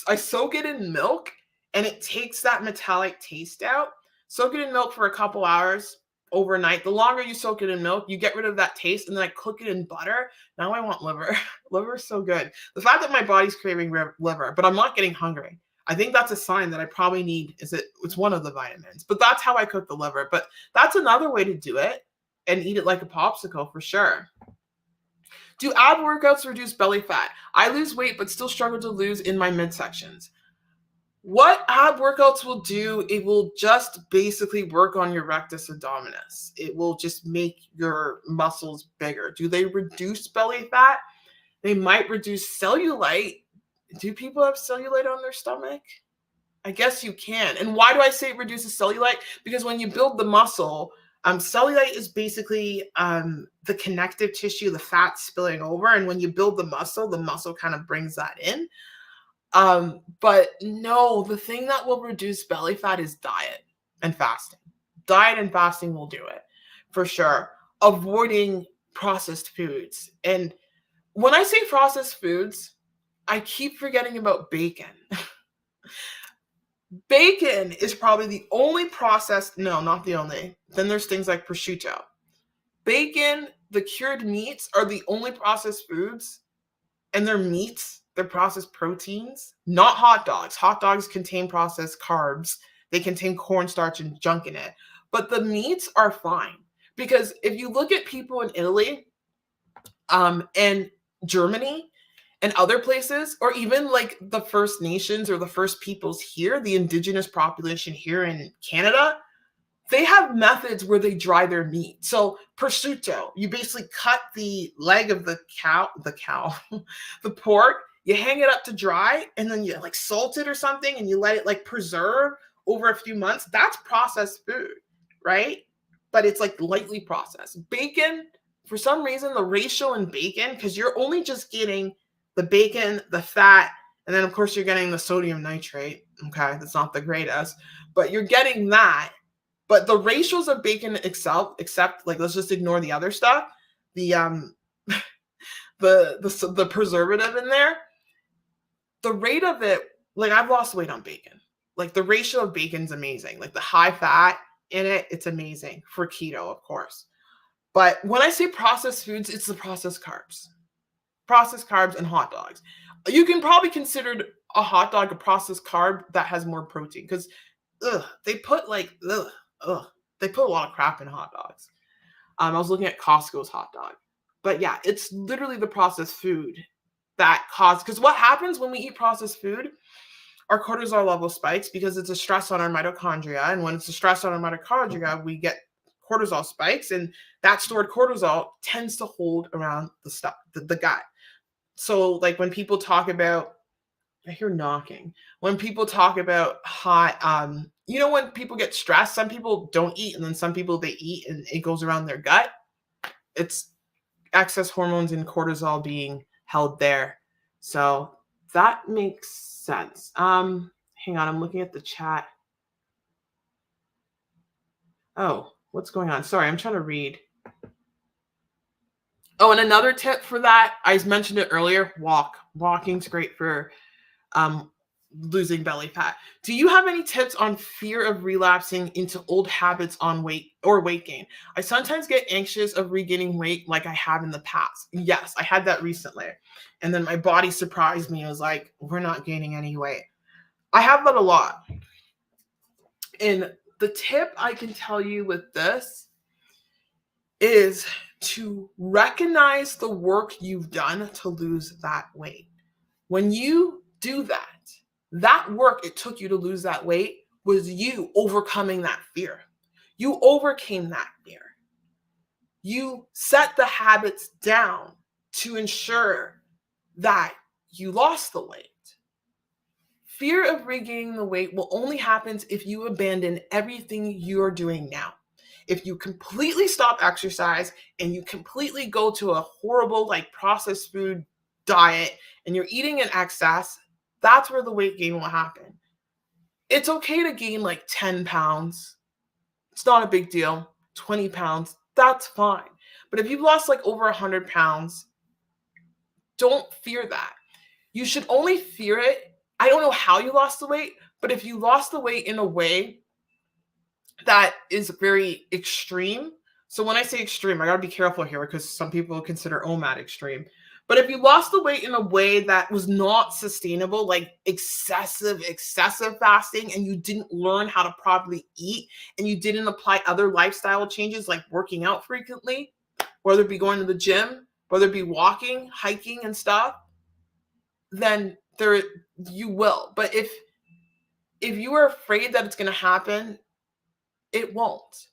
I soak it in milk and it takes that metallic taste out. Soak it in milk for a couple hours overnight. The longer you soak it in milk, you get rid of that taste, and then I cook it in butter. Now I want liver. Liver is so good. The fact that my body's craving liver, but I'm not getting hungry. I think that's a sign that I probably need it's one of the vitamins. But that's how I cook the liver. But that's another way to do it and eat it like a popsicle for sure. Do ab workouts reduce belly fat? I lose weight but still struggle to lose in my midsections. What ab workouts will do, it will just basically work on your rectus abdominis. It will just make your muscles bigger. Do they reduce belly fat? They might reduce cellulite, Do people have cellulite on their stomach? I guess you can. And why do I say it reduces cellulite? Because when you build the muscle, cellulite is basically the connective tissue, the fat spilling over. And when you build the muscle kind of brings that in. But no, the thing that will reduce belly fat is diet and fasting. Diet and fasting will do it for sure. Avoiding processed foods. And when I say processed foods, I keep forgetting about bacon. Bacon is probably the only processed, no, not the only. Then there's things like prosciutto. Bacon, the cured meats are the only processed foods, and they're meats, they're processed proteins, not hot dogs. Hot dogs contain processed carbs, they contain cornstarch and junk in it. But the meats are fine. Because if you look at people in Italy and Germany, and other places, or even like the First Nations or the First Peoples here, the indigenous population here in Canada, they have methods where they dry their meat. So prosciutto, you basically cut the leg of the cow, the pork, you hang it up to dry, and then you like salt it or something, and you let it like preserve over a few months. That's processed food, right? But it's like lightly processed. Bacon, for some reason, the ratio in bacon, because you're only just getting the bacon, the fat, and then of course you're getting the sodium nitrate. Okay, that's not the greatest, but you're getting that. But the ratios of bacon itself, except like let's just ignore the other stuff, the the preservative in there, the rate of it, like I've lost weight on bacon. Like the ratio of bacon's amazing. Like the high fat in it, it's amazing for keto, of course. But when I say processed foods, it's the processed carbs. Processed carbs and hot dogs. You can probably consider a hot dog a processed carb that has more protein because they put they put a lot of crap in hot dogs. I was looking at Costco's hot dog. But yeah, it's literally the processed food that causes, because what happens when we eat processed food, our cortisol level spikes because it's a stress on our mitochondria. And when it's a stress on our mitochondria, we get cortisol spikes, and that stored cortisol tends to hold around the stuff, the gut. So like when people talk about, I hear knocking. When people talk about high, when people get stressed, some people don't eat, and then some people they eat and it goes around their gut. It's excess hormones and cortisol being held there. So that makes sense. Hang on, I'm looking at the chat. Oh, what's going on? Sorry, I'm trying to read. Oh, and another tip for that, I mentioned it earlier, walk. Walking's great for losing belly fat. Do you have any tips on fear of relapsing into old habits on weight or weight gain? I sometimes get anxious of regaining weight like I have in the past. Yes, I had that recently. And then my body surprised me. It was like, we're not gaining any weight. I have that a lot. And the tip I can tell you with this is to recognize the work you've done to lose that weight. When you do that, that work it took you to lose that weight was you overcoming that fear. You overcame that fear. You set the habits down to ensure that you lost the weight. Fear of regaining the weight will only happen if you abandon everything you're doing now. If you completely stop exercise and you completely go to a horrible like processed food diet and you're eating in excess, that's where the weight gain will happen. It's okay to gain like 10 pounds. It's not a big deal. 20 pounds, that's fine. But if you've lost like over 100 pounds, don't fear that. You should only fear it. I don't know how you lost the weight, but if you lost the weight in a way that is very extreme. So when I say extreme, I gotta be careful here because some people consider Omad extreme. But if you lost the weight in a way that was not sustainable, like excessive fasting, and you didn't learn how to properly eat, and you didn't apply other lifestyle changes like working out frequently, whether it be going to the gym, whether it be walking, hiking and stuff, then you will. But if you are afraid that it's gonna happen, it won't,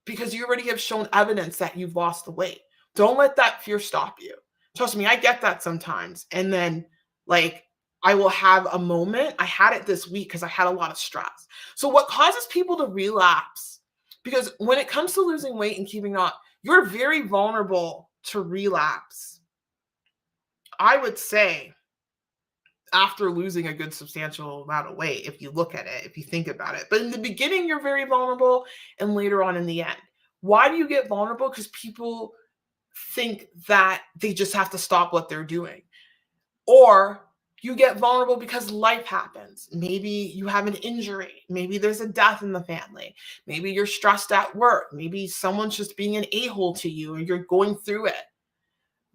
because you already have shown evidence that you've lost the weight. Don't let that fear stop you. Trust me, I get that sometimes. And then like I will have a moment. I had it this week because I had a lot of stress. So what causes people to relapse? Because when it comes to losing weight and keeping up, you're very vulnerable to relapse. I would say after losing a good substantial amount of weight, if you look at it, if you think about it. But in the beginning, you're very vulnerable, and later on in the end. Why do you get vulnerable? Because people think that they just have to stop what they're doing. Or you get vulnerable because life happens. Maybe you have an injury. Maybe there's a death in the family. Maybe you're stressed at work. Maybe someone's just being an a-hole to you and you're going through it.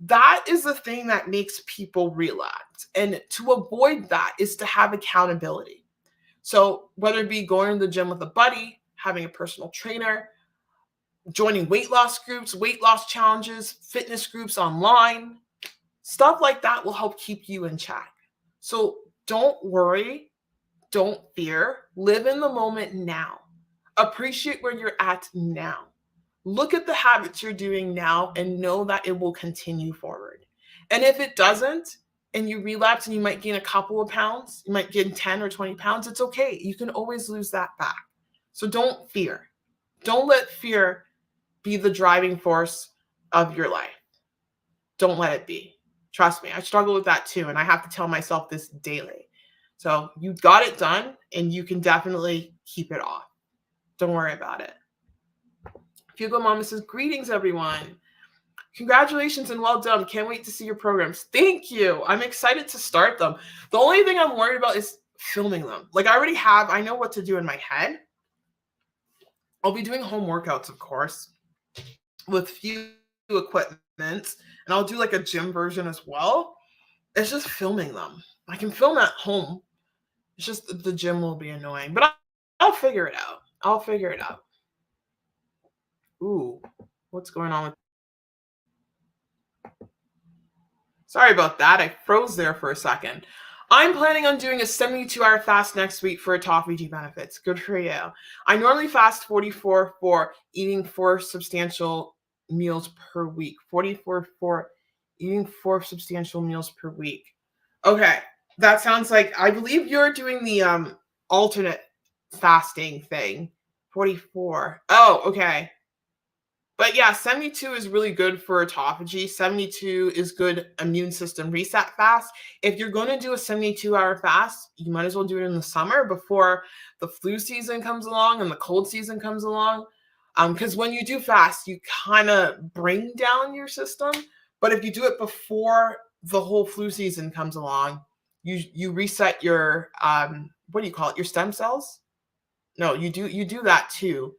That is the thing that makes people relapse. And to avoid that is to have accountability. So whether it be going to the gym with a buddy, having a personal trainer, joining weight loss groups, weight loss challenges, fitness groups online, stuff like that will help keep you in check. So don't worry, don't fear, live in the moment now. Appreciate where you're at now. Look at the habits you're doing now and know that it will continue forward. And if it doesn't, and you relapse and you might gain a couple of pounds, you might gain 10 or 20 pounds, it's okay. You can always lose that back. So don't fear. Don't let fear be the driving force of your life. Don't let it be. Trust me, I struggle with that too. And I have to tell myself this daily. So you got it done and you can definitely keep it off. Don't worry about it. Hugo Mama says, greetings, everyone. Congratulations and well done. Can't wait to see your programs. Thank you. I'm excited to start them. The only thing I'm worried about is filming them. Like I know what to do in my head. I'll be doing home workouts, of course, with few equipment. And I'll do like a gym version as well. It's just filming them. I can film at home. It's just the gym will be annoying. But I'll figure it out. I'll figure it out. Ooh, what's going on with... Sorry about that. I froze there for a second. I'm planning on doing a 72-hour fast next week for autophagy benefits. Good for you. I normally fast 44 for eating 4 substantial meals per week. 44 for eating 4 substantial meals per week. Okay, that sounds like, I believe you're doing the alternate fasting thing. 44. Oh, okay. But yeah, 72 is really good for autophagy. 72 is good immune system reset fast. If you're going to do a 72-hour fast, you might as well do it in the summer before the flu season comes along and the cold season comes along. Because when you do fast, you kind of bring down your system. But if you do it before the whole flu season comes along, you reset your what do you call it? Your stem cells? No, you do that too.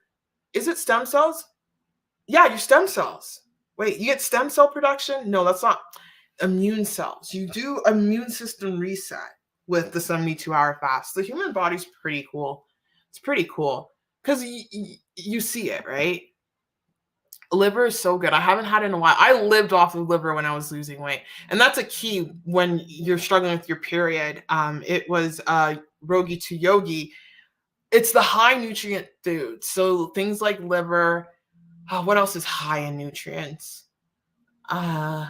Is it stem cells? Yeah, your stem cells. Wait, you get stem cell production? No, that's not immune cells. You do immune system reset with the 72-hour fast. The human body's pretty cool. It's pretty cool because you see it, right? Liver is so good. I haven't had it in a while. I lived off of liver when I was losing weight. And that's a key when you're struggling with your period. It was Rogi to Yogi. It's the high nutrient food. So things like liver. What else is high in nutrients? I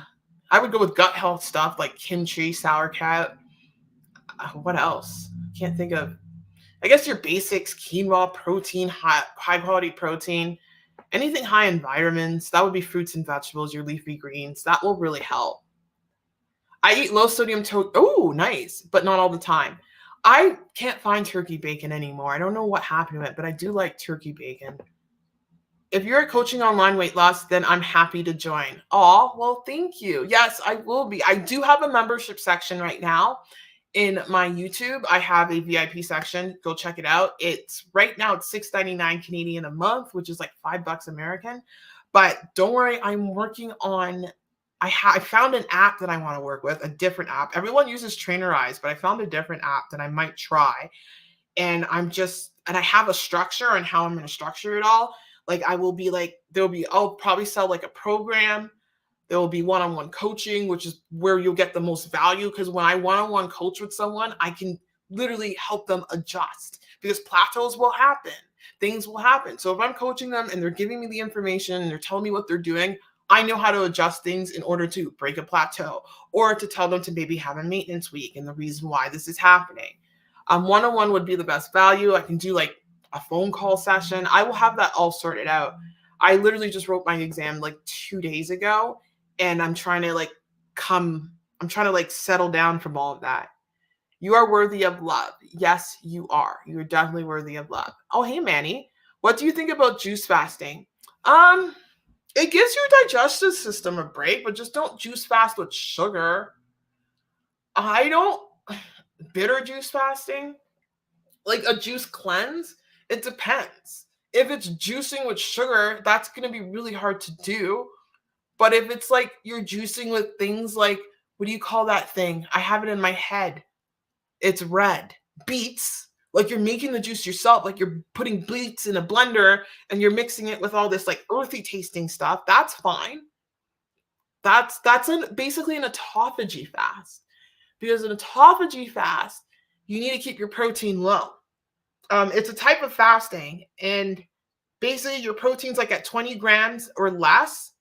would go with gut health stuff like kimchi, sauerkraut. What else? Can't think of. I guess your basics: quinoa, protein, high quality protein. Anything high in vitamins, that would be fruits and vegetables, your leafy greens. That will really help. I eat low sodium Oh, nice, but not all the time. I can't find turkey bacon anymore. I don't know what happened to it, but I do like turkey bacon. If you're coaching online weight loss, then I'm happy to join. Oh, well, thank you. Yes, I will be. I do have a membership section right now in my YouTube. I have a VIP section. Go check it out. It's right now it's $6.99 Canadian a month, which is like $5 American. But don't worry, I'm working on. I found an app that I want to work with, a different app. Everyone uses Trainerize, but I found a different app that I might try. And I have a structure on how I'm going to structure it all. Like I'll probably sell like a program. There will be one-on-one coaching, which is where you'll get the most value. Because when I one-on-one coach with someone, I can literally help them adjust because plateaus will happen. Things will happen. So if I'm coaching them and they're giving me the information and they're telling me what they're doing, I know how to adjust things in order to break a plateau or to tell them to maybe have a maintenance week and the reason why this is happening. One-on-one would be the best value. I can do like a phone call session. I will have that all sorted out. I literally just wrote my exam like 2 days ago, and I'm trying to like settle down from all of that. You are worthy of love. Yes, you are. You're definitely worthy of love. Oh, hey, Manny. What do you think about juice fasting? Um, it gives your digestive system a break, but just don't juice fast with sugar. I don't bitter juice fasting, like a juice cleanse. It depends. If it's juicing with sugar, that's going to be really hard to do. But if it's like you're juicing with things like, what do you call that thing? I have it in my head. It's red. Beets. Like you're making the juice yourself, like you're putting beets in a blender and you're mixing it with all this like earthy tasting stuff. That's fine. Basically an autophagy fast. Because an autophagy fast, you need to keep your protein low. It's a type of fasting, and basically your protein's like at 20 grams or less,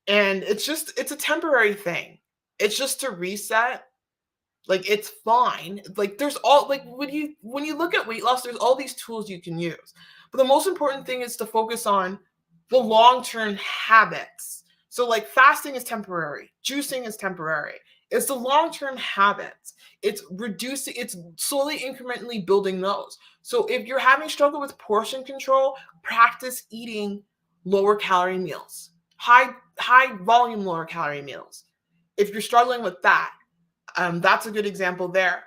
and it's a temporary thing. It's just to reset. Like it's fine. Like there's all like when you look at weight loss, there's all these tools you can use. But the most important thing is to focus on the long-term habits. So like fasting is temporary, juicing is temporary. It's the long-term habits. It's slowly incrementally building those. So if you're having struggle with portion control, practice eating lower calorie meals, high volume lower calorie meals. If you're struggling with that, that's a good example there.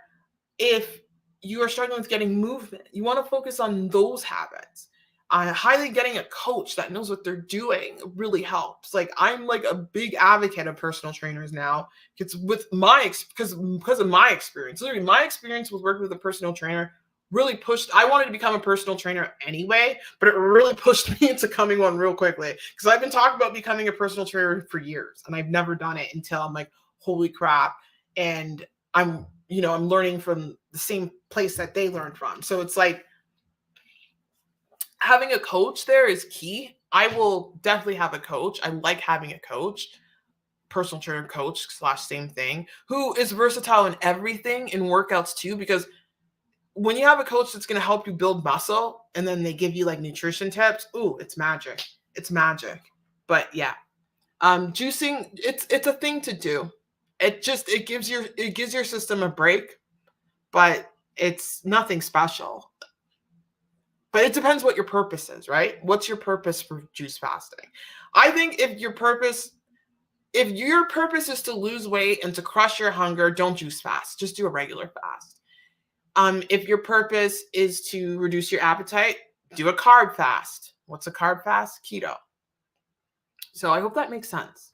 If you are struggling with getting movement, you want to focus on those habits. Highly getting a coach that knows what they're doing really helps. Like I'm like a big advocate of personal trainers now. It's with because of my experience. Literally, my experience with working with a personal trainer really pushed. I wanted to become a personal trainer anyway, but it really pushed me into coming one real quickly because I've been talking about becoming a personal trainer for years, and I've never done it until I'm like, holy crap. And I'm learning from the same place that they learned from. So it's like having a coach there is key. I will definitely have a coach. I like having a coach, personal trainer coach / same thing, who is versatile in everything in workouts too, because when you have a coach that's going to help you build muscle and then they give you like nutrition tips, ooh, it's magic. It's magic. But yeah, juicing, it's a thing to do. It gives your system a break, but it's nothing special. But it depends what your purpose is, right? What's your purpose for juice fasting? I think if your purpose is to lose weight and to crush your hunger, don't juice fast. Just do a regular fast. If your purpose is to reduce your appetite, do a carb fast. What's a carb fast? Keto. So I hope that makes sense.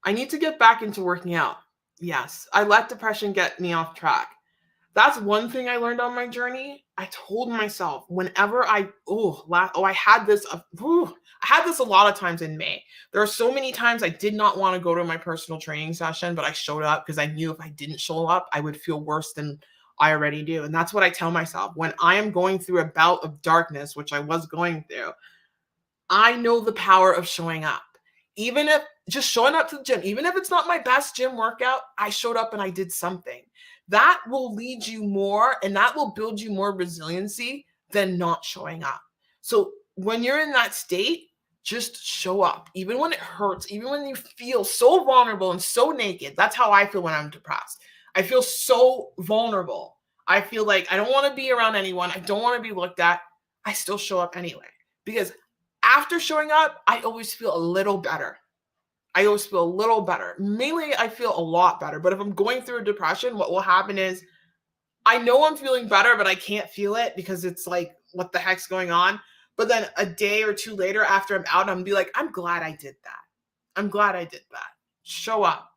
I need to get back into working out. Yes, I let depression get me off track. That's one thing I learned on my journey. I told myself whenever I had this a lot of times in May. There are so many times I did not want to go to my personal training session, but I showed up because I knew if I didn't show up, I would feel worse than I already do. And that's what I tell myself when I am going through a bout of darkness, which I was going through. I know the power of showing up. Even if just showing up to the gym, even if it's not my best gym workout, I showed up and I did something. That will lead you more and that will build you more resiliency than not showing up. So when you're in that state, just show up, even when it hurts, even when you feel so vulnerable and so naked. That's how I feel when I'm depressed. I feel so vulnerable. I feel like I don't want to be around anyone. I don't want to be looked at. I still show up anyway because after showing up, I always feel a little better. Mainly, I feel a lot better. But if I'm going through a depression, what will happen is I know I'm feeling better, but I can't feel it because it's like, what the heck's going on? But then a day or two later after I'm out, I'm gonna be like, I'm glad I did that. I'm glad I did that. Show up.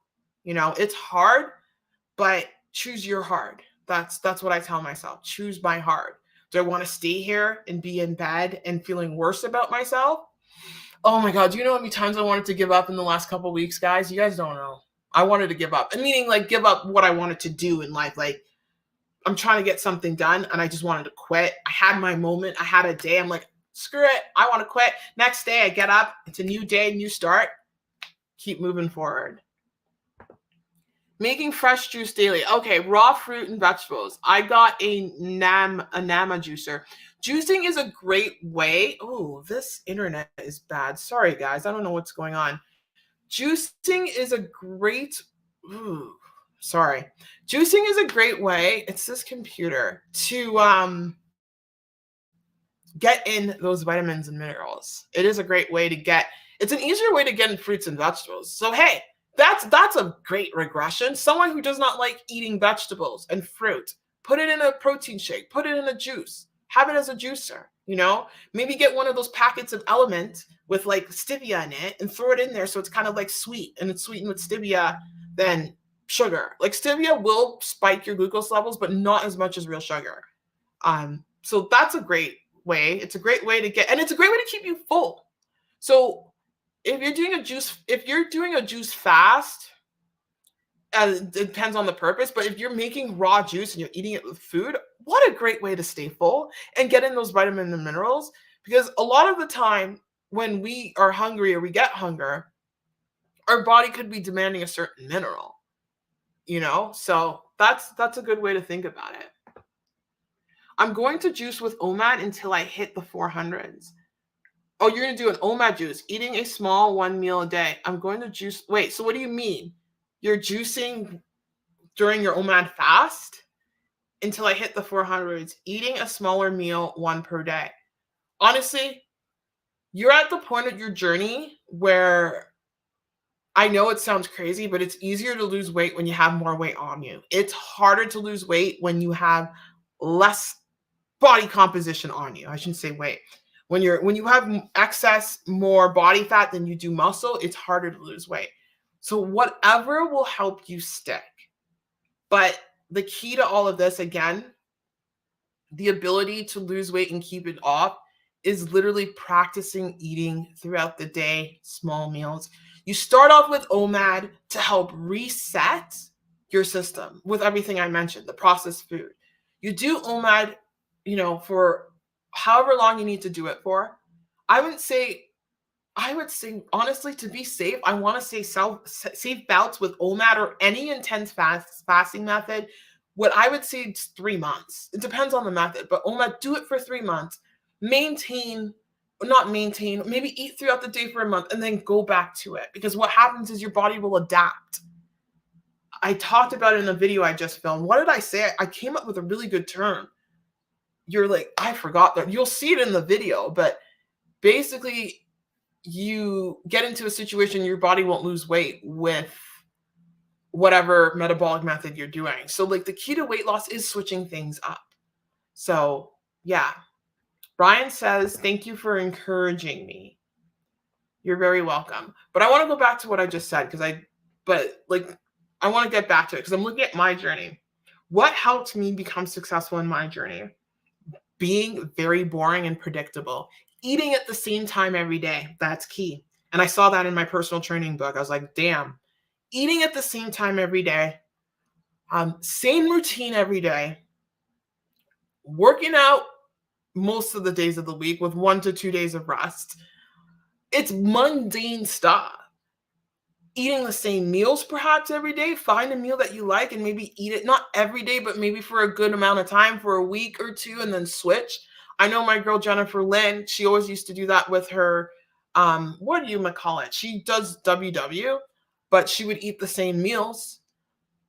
It's hard, but choose your hard. That's what I tell myself. Choose my hard. Do I want to stay here and be in bed and feeling worse about myself? Oh my God, do you know how many times I wanted to give up in the last couple of weeks, guys? You guys don't know. I wanted to give up. And meaning like give up what I wanted to do in life. Like I'm trying to get something done and I just wanted to quit. I had my moment. I had a day. I'm like, Screw it. I want to quit. Next day I get up. It's a new day, new start. Keep moving forward. Making fresh juice daily. Okay, raw fruit and vegetables. I got a Nama juicer. Juicing is a great way. Oh, this internet is bad. Sorry, guys. I don't know what's going on. Juicing is a great. Ooh, sorry. Juicing is a great way. It's this computer to get in those vitamins and minerals. It is a great way to get. It's an easier way to get in fruits and vegetables. So hey, that's a great regression. Someone who does not like eating vegetables and fruit, put it in a protein shake, put it in a juice, have it as a juicer. Maybe get one of those packets of Element with like stevia in it and throw it in there so it's kind of like sweet, and it's sweetened with stevia than sugar. Like stevia will spike your glucose levels, but not as much as real sugar. So that's a great way. It's a great way to get, and it's a great way to keep you full. So if you're doing a juice fast, it depends on the purpose, but if you're making raw juice and you're eating it with food, what a great way to stay full and get in those vitamins and minerals. Because a lot of the time when we are hungry or we get hunger, our body could be demanding a certain mineral, so that's a good way to think about it. I'm going to juice with Omad until I hit the 400s. Oh, you're going to do an Omad juice, eating a small 1 meal a day. I'm going to juice. Wait, so what do you mean? You're juicing during your Omad fast until I hit the 400s, eating a smaller meal, 1 per day. Honestly, you're at the point of your journey where I know it sounds crazy, but it's easier to lose weight when you have more weight on you. It's harder to lose weight when you have less body composition on you. I shouldn't say weight. When you have excess more body fat than you do muscle, it's harder to lose weight. So whatever will help you stick. But the key to all of this, again, the ability to lose weight and keep it off is literally practicing eating throughout the day, small meals. You start off with Omad to help reset your system with everything I mentioned, the processed food. You do Omad, for however long you need to do it for. I would say honestly, to be safe, I want to say safe bouts with Omad or any intense fasting method. What I would say it's 3 months. It depends on the method, but Omad, do it for 3 months. Maybe eat throughout the day for a month and then go back to it. Because what happens is your body will adapt. I talked about it in a video I just filmed. What did I say? I came up with a really good term. You're like, I forgot that. You'll see it in the video, but basically you get into a situation your body won't lose weight with whatever metabolic method you're doing. So like the key to weight loss is switching things up. So yeah. Brian says, thank you for encouraging me. You're very welcome. But I want to go back to what I just said I want to get back to it because I'm looking at my journey. What helped me become successful in my journey? Being very boring and predictable. Eating at the same time every day. That's key. And I saw that in my personal training book. I was like, damn. Eating at the same time every day. Same routine every day. Working out most of the days of the week with 1 to 2 days of rest. It's mundane stuff. Eating the same meals perhaps every day. Find a meal that you like and maybe eat it, not every day, but maybe for a good amount of time, for a week or two, and then switch. I know my girl Jennifer Lynn, she always used to do that with her, what do you call it? She does WW, but she would eat the same meals.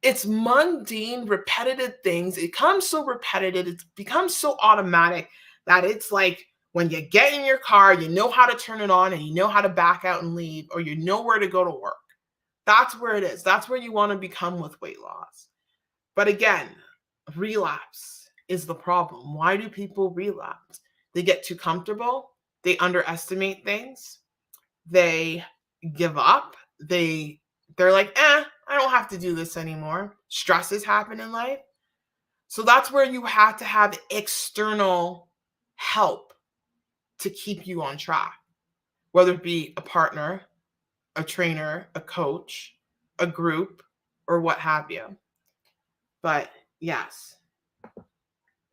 It's mundane, repetitive things. It becomes so repetitive. It becomes so automatic that it's like when you get in your car, you know how to turn it on and you know how to back out and leave, or you know where to go to work. That's where it is. That's where you want to become with weight loss. But again, relapse is the problem. Why do people relapse? They get too comfortable. They underestimate things. They give up. They're like, I don't have to do this anymore. Stresses happen in life. So that's where you have to have external help to keep you on track, whether it be a partner, a trainer, a coach, a group, or what have you. But yes,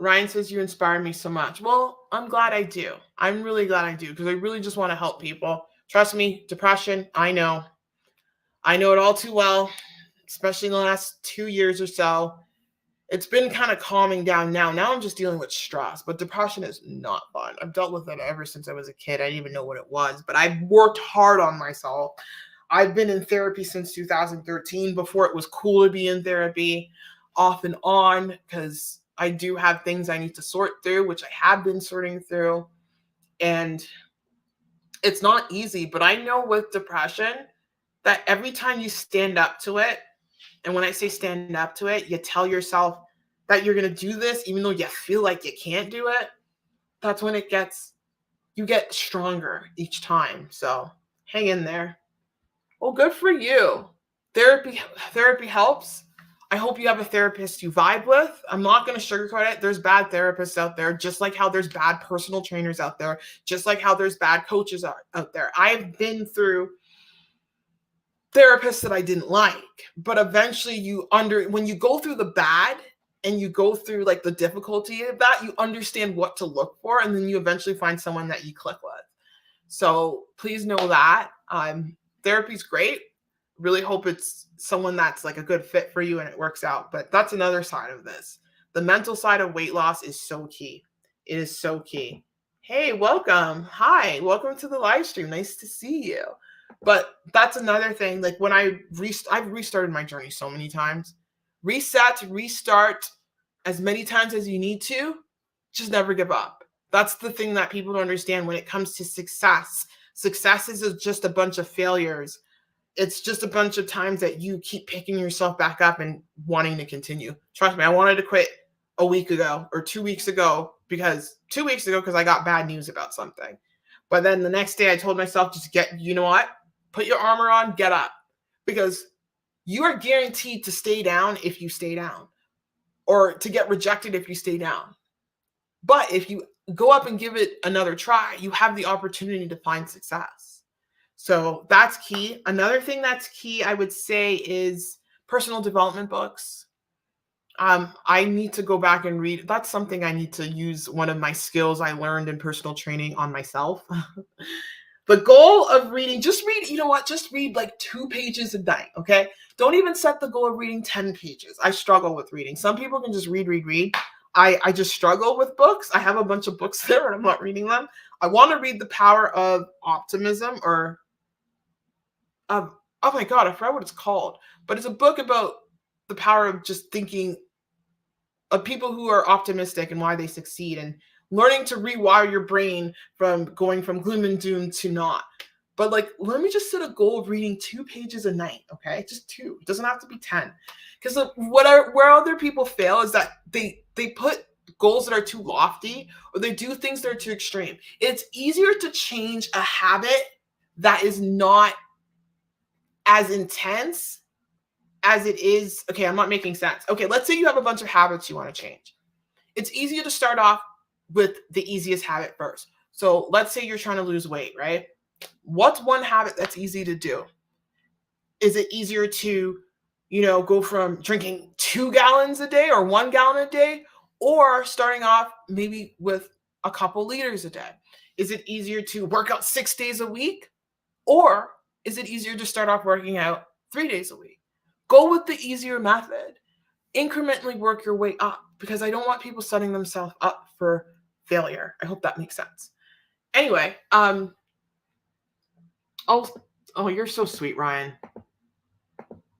Ryan says you inspire me so much. Well, I'm glad I do. I'm really glad I do because I really just want to help people. Trust me, depression, I know. I know it all too well, especially in the last 2 years or so. It's been kind of calming down now. Now I'm just dealing with stress, but depression is not fun. I've dealt with it ever since I was a kid. I didn't even know what it was, but I've worked hard on myself. I've been in therapy since 2013 before it was cool to be in therapy, off and on, because I do have things I need to sort through, which I have been sorting through. And it's not easy, but I know with depression that every time you stand up to it, and when I say stand up to it, you tell yourself that you're going to do this, even though you feel like you can't do it. That's when you get stronger each time. So hang in there. Well, good for you. Therapy helps. I hope you have a therapist you vibe with. I'm not going to sugarcoat it. There's bad therapists out there, just like how there's bad personal trainers out there, just like how there's bad coaches out there. I've been through therapists that I didn't like, but eventually when you go through the bad and you go through like the difficulty of that, you understand what to look for, and then you eventually find someone that you click with. So please know that therapy's great. Really hope it's someone that's like a good fit for you and it works out. But that's another side of this. The mental side of weight loss is so key. It is so key. Hey, welcome. Hi, welcome to the live stream. Nice to see you. But that's another thing. Like when I've restarted my journey so many times. Reset, restart as many times as you need to. Just never give up. That's the thing that people don't understand when it comes to success. Success is just a bunch of failures. It's just a bunch of times that you keep picking yourself back up and wanting to continue. Trust me, I wanted to quit a week ago or 2 weeks ago because I got bad news about something. But then the next day I told myself, you know what? Put your armor on, get up. Because you are guaranteed to stay down if you stay down, or to get rejected if you stay down. But if you go up and give it another try, you have the opportunity to find success. So that's key. Another thing that's key, I would say, is personal development books. I need to go back and read. That's something I need to use one of my skills I learned in personal training on myself. The goal of reading, just read like 2 pages a night, okay? Don't even set the goal of reading 10 pages. I struggle with reading. Some people can just read. I just struggle with books. I have a bunch of books there and I'm not reading them. I want to read The Power of Optimism, or oh my God, I forgot what it's called. But it's a book about the power of just thinking, of people who are optimistic and why they succeed, and learning to rewire your brain from going from gloom and doom to not. But like, let me just set a goal of reading 2 pages a night, okay? Just 2. It doesn't have to be 10. Because where other people fail is that they put goals that are too lofty, or they do things that are too extreme. It's easier to change a habit that is not as intense as it is. Okay, I'm not making sense. Okay, let's say you have a bunch of habits you want to change. It's easier to start off with the easiest habit first. So let's say you're trying to lose weight, right? What's one habit that's easy to do? Is it easier to, go from drinking 2 gallons a day or 1 gallon a day, or starting off maybe with a couple liters a day? Is it easier to work out 6 days a week, or is it easier to start off working out 3 days a week? Go with the easier method. Incrementally work your way up, because I don't want people setting themselves up for failure. I hope that makes sense. Anyway, oh, you're so sweet, Ryan.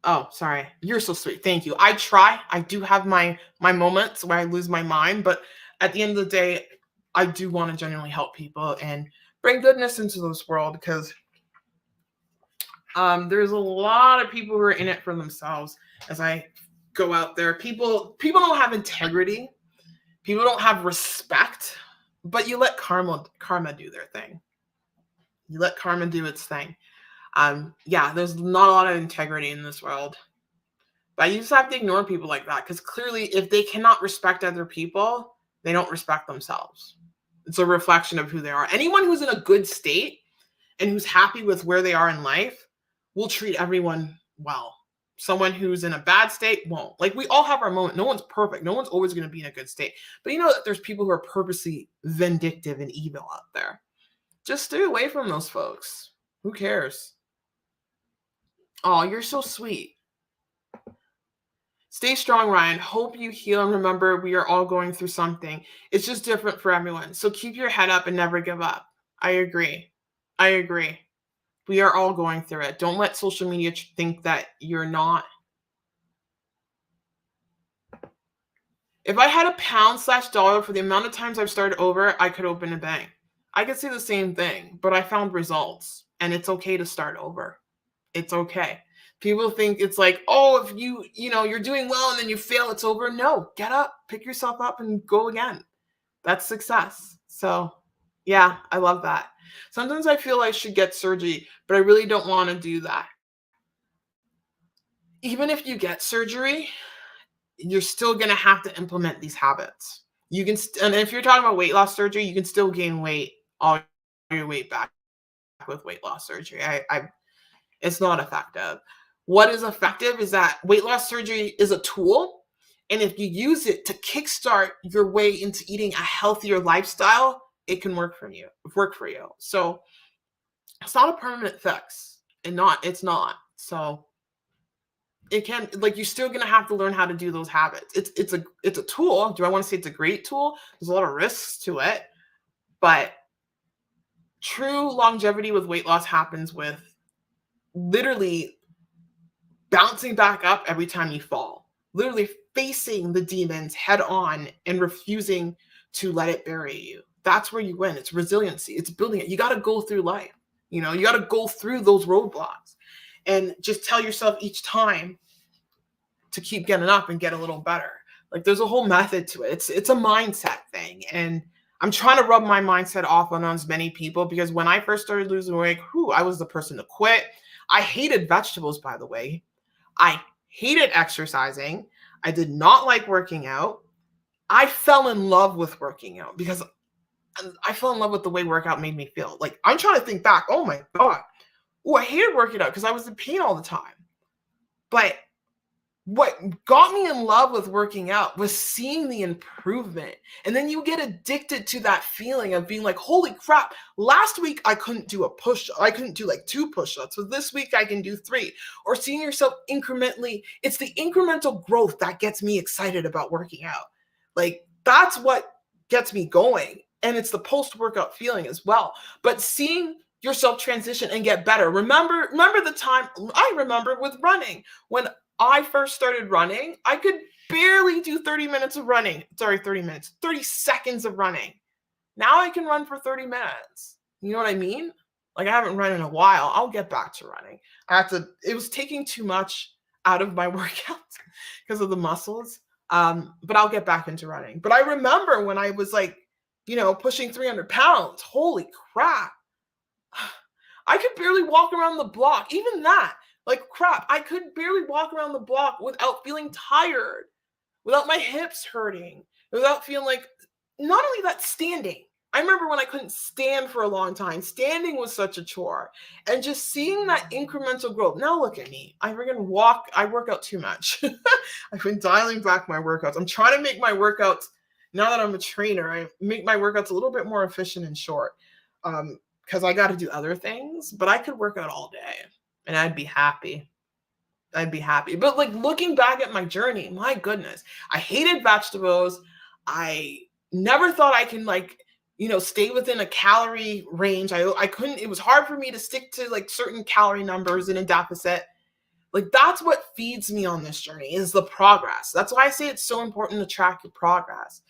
Oh, sorry. You're so sweet. Thank you. I try. I do have my moments where I lose my mind, but at the end of the day, I do want to genuinely help people and bring goodness into this world, because there's a lot of people who are in it for themselves. As I go out there, people don't have integrity. People don't have respect, but you let karma do their thing. You let karma do its thing. There's not a lot of integrity in this world. But you just have to ignore people like that, because clearly if they cannot respect other people, they don't respect themselves. It's a reflection of who they are. Anyone who's in a good state and who's happy with where they are in life will treat everyone well. Someone who's in a bad state won't. Like, we all have our moment. No one's perfect. No one's always going to be in a good state. But you know that there's people who are purposely vindictive and evil out there. Just stay away from those folks. Who cares? Oh, you're so sweet. Stay strong, Ryan. Hope you heal, and remember, we are all going through something. It's just different for everyone. So keep your head up and never give up. I agree. I agree. We are all going through it. Don't let social media think that you're not. If I had a pound/dollar for the amount of times I've started over, I could open a bank. I could say the same thing, but I found results, and it's okay to start over. It's okay. People think it's like, oh, if you're doing well and then you fail, it's over. No, get up, pick yourself up and go again. That's success. So yeah, I love that. Sometimes I feel I should get surgery, but I really don't want to do that. Even if you get surgery, you're still going to have to implement these habits. And if you're talking about weight loss surgery, you can still gain weight, all your weight back with weight loss surgery. It's not effective. What is effective is that weight loss surgery is a tool. And if you use it to kickstart your way into eating a healthier lifestyle, it can work for you. So it's not a permanent fix. It's not. So it can, like, you're still gonna have to learn how to do those habits. It's a tool. Do I want to say it's a great tool? There's a lot of risks to it, but true longevity with weight loss happens with literally bouncing back up every time you fall, literally facing the demons head on and refusing to let it bury you. That's where you win. It's resiliency. It's building it. You got to go through life. You got to go through those roadblocks and just tell yourself each time to keep getting up and get a little better. Like, there's a whole method to it. It's a mindset thing. And I'm trying to rub my mindset off on as many people, because when I first started losing weight, I was the person to quit. I hated vegetables, by the way. I hated exercising. I did not like working out. I fell in love with working out because I fell in love with the way workout made me feel. Like, I'm trying to think back. Oh my God. Oh, I hated working out because I was in pain all the time. But what got me in love with working out was seeing the improvement. And then you get addicted to that feeling of being like, holy crap, last week I couldn't do a push. I couldn't do like 2 push-ups. So this week I can do 3. Or seeing yourself incrementally. It's the incremental growth that gets me excited about working out. Like, that's what gets me going. And it's the post-workout feeling as well. But seeing yourself transition and get better. Remember the time I remember with running. When I first started running, I could barely do 30 minutes of running. Sorry, 30 minutes, 30 seconds of running. Now I can run for 30 minutes. You know what I mean? Like, I haven't run in a while. I'll get back to running. It was taking too much out of my workouts because of the muscles. But I'll get back into running. But I remember when I was like, pushing 300 pounds, holy crap. I could barely walk around the block. Even that. Like, crap, I could barely walk around the block without feeling tired, without my hips hurting, without feeling like, not only that, standing. I remember when I couldn't stand for a long time. Standing was such a chore. And just seeing that incremental growth. Now look at me. I work out too much. I've been dialing back my workouts. I'm trying to make my workouts, now that I'm a trainer, I make my workouts a little bit more efficient and short. Because I got to do other things, but I could work out all day. And I'd be happy. But like, looking back at my journey, my goodness, I hated vegetables. I never thought I can stay within a calorie range. I couldn't, it was hard for me to stick to like certain calorie numbers in a deficit. Like, that's what feeds me on this journey, is the progress. That's why I say it's so important to track your progress.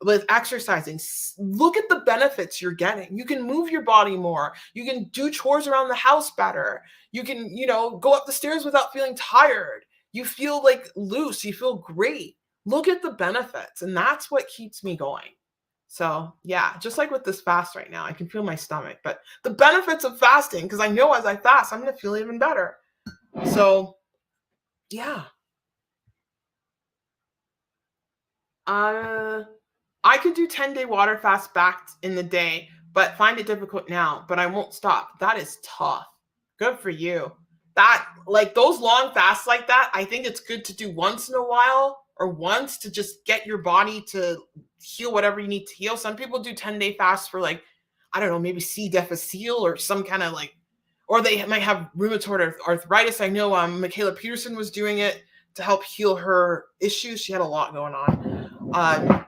With exercising, look at the benefits you're getting. You can move your body more. You can do chores around the house better. You can, go up the stairs without feeling tired. You feel like loose. You feel great. Look at the benefits. And that's what keeps me going. So yeah, just like with this fast right now, I can feel my stomach, but the benefits of fasting, because I know as I fast, I'm going to feel even better. So yeah. I could do 10-day water fast back in the day, but find it difficult now, but I won't stop. That is tough. Good for you. that, like those long fasts like that, I think it's good to do once in a while or once to just get your body to heal whatever you need to heal. Some people do 10-day fasts for like, I don't know, maybe C. difficile or some kind of like, or they might have rheumatoid arthritis. I know Michaela Peterson was doing it to help heal her issues. She had a lot going on.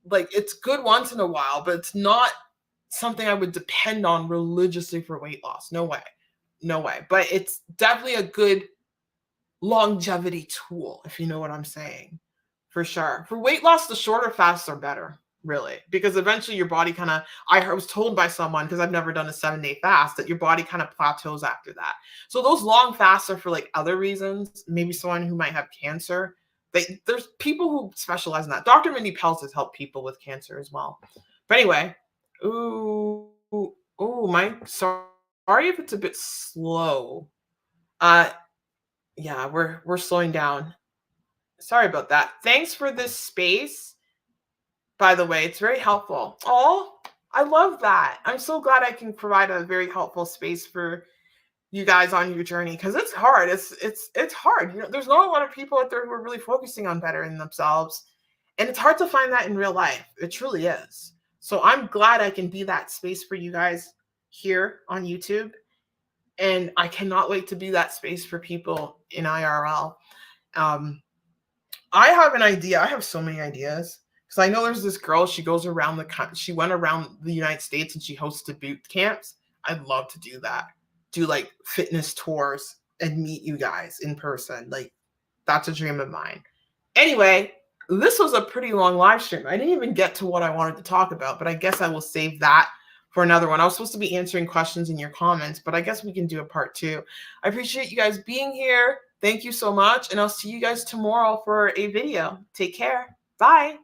Like it's good once in a while, but it's not something I would depend on religiously for weight loss. No way. No way. But it's definitely a good longevity tool, if you know what I'm saying. For sure. For weight loss, the shorter fasts are better, really, because eventually your body kind of, I was told by someone, because I've never done a 7-day fast, that your body kind of plateaus after that. So those long fasts are for like other reasons, maybe someone who might have cancer. There's people who specialize in that. Dr. Mindy Pelz has helped people with cancer as well. But anyway, ooh, sorry if it's a bit slow. Yeah, we're slowing down. Sorry about that. Thanks for this space. By the way, it's very helpful. Oh, I love that. I'm so glad I can provide a very helpful space for you guys on your journey because it's hard. It's hard. You know, there's not a lot of people out there who are really focusing on bettering themselves, and it's hard to find that in real life. It truly is. So I'm glad I can be that space for you guys here on YouTube, and I cannot wait to be that space for people in IRL. I have an idea. I have so many ideas because I know there's this girl. She goes around she went around the United States and she hosted boot camps. I'd love to do that. Do like fitness tours and meet you guys in person. Like that's a dream of mine. Anyway, this was a pretty long live stream. I didn't even get to what I wanted to talk about, but I guess I will save that for another one. I was supposed to be answering questions in your comments, but I guess we can do a part 2. I appreciate you guys being here. Thank you so much. And I'll see you guys tomorrow for a video. Take care. Bye.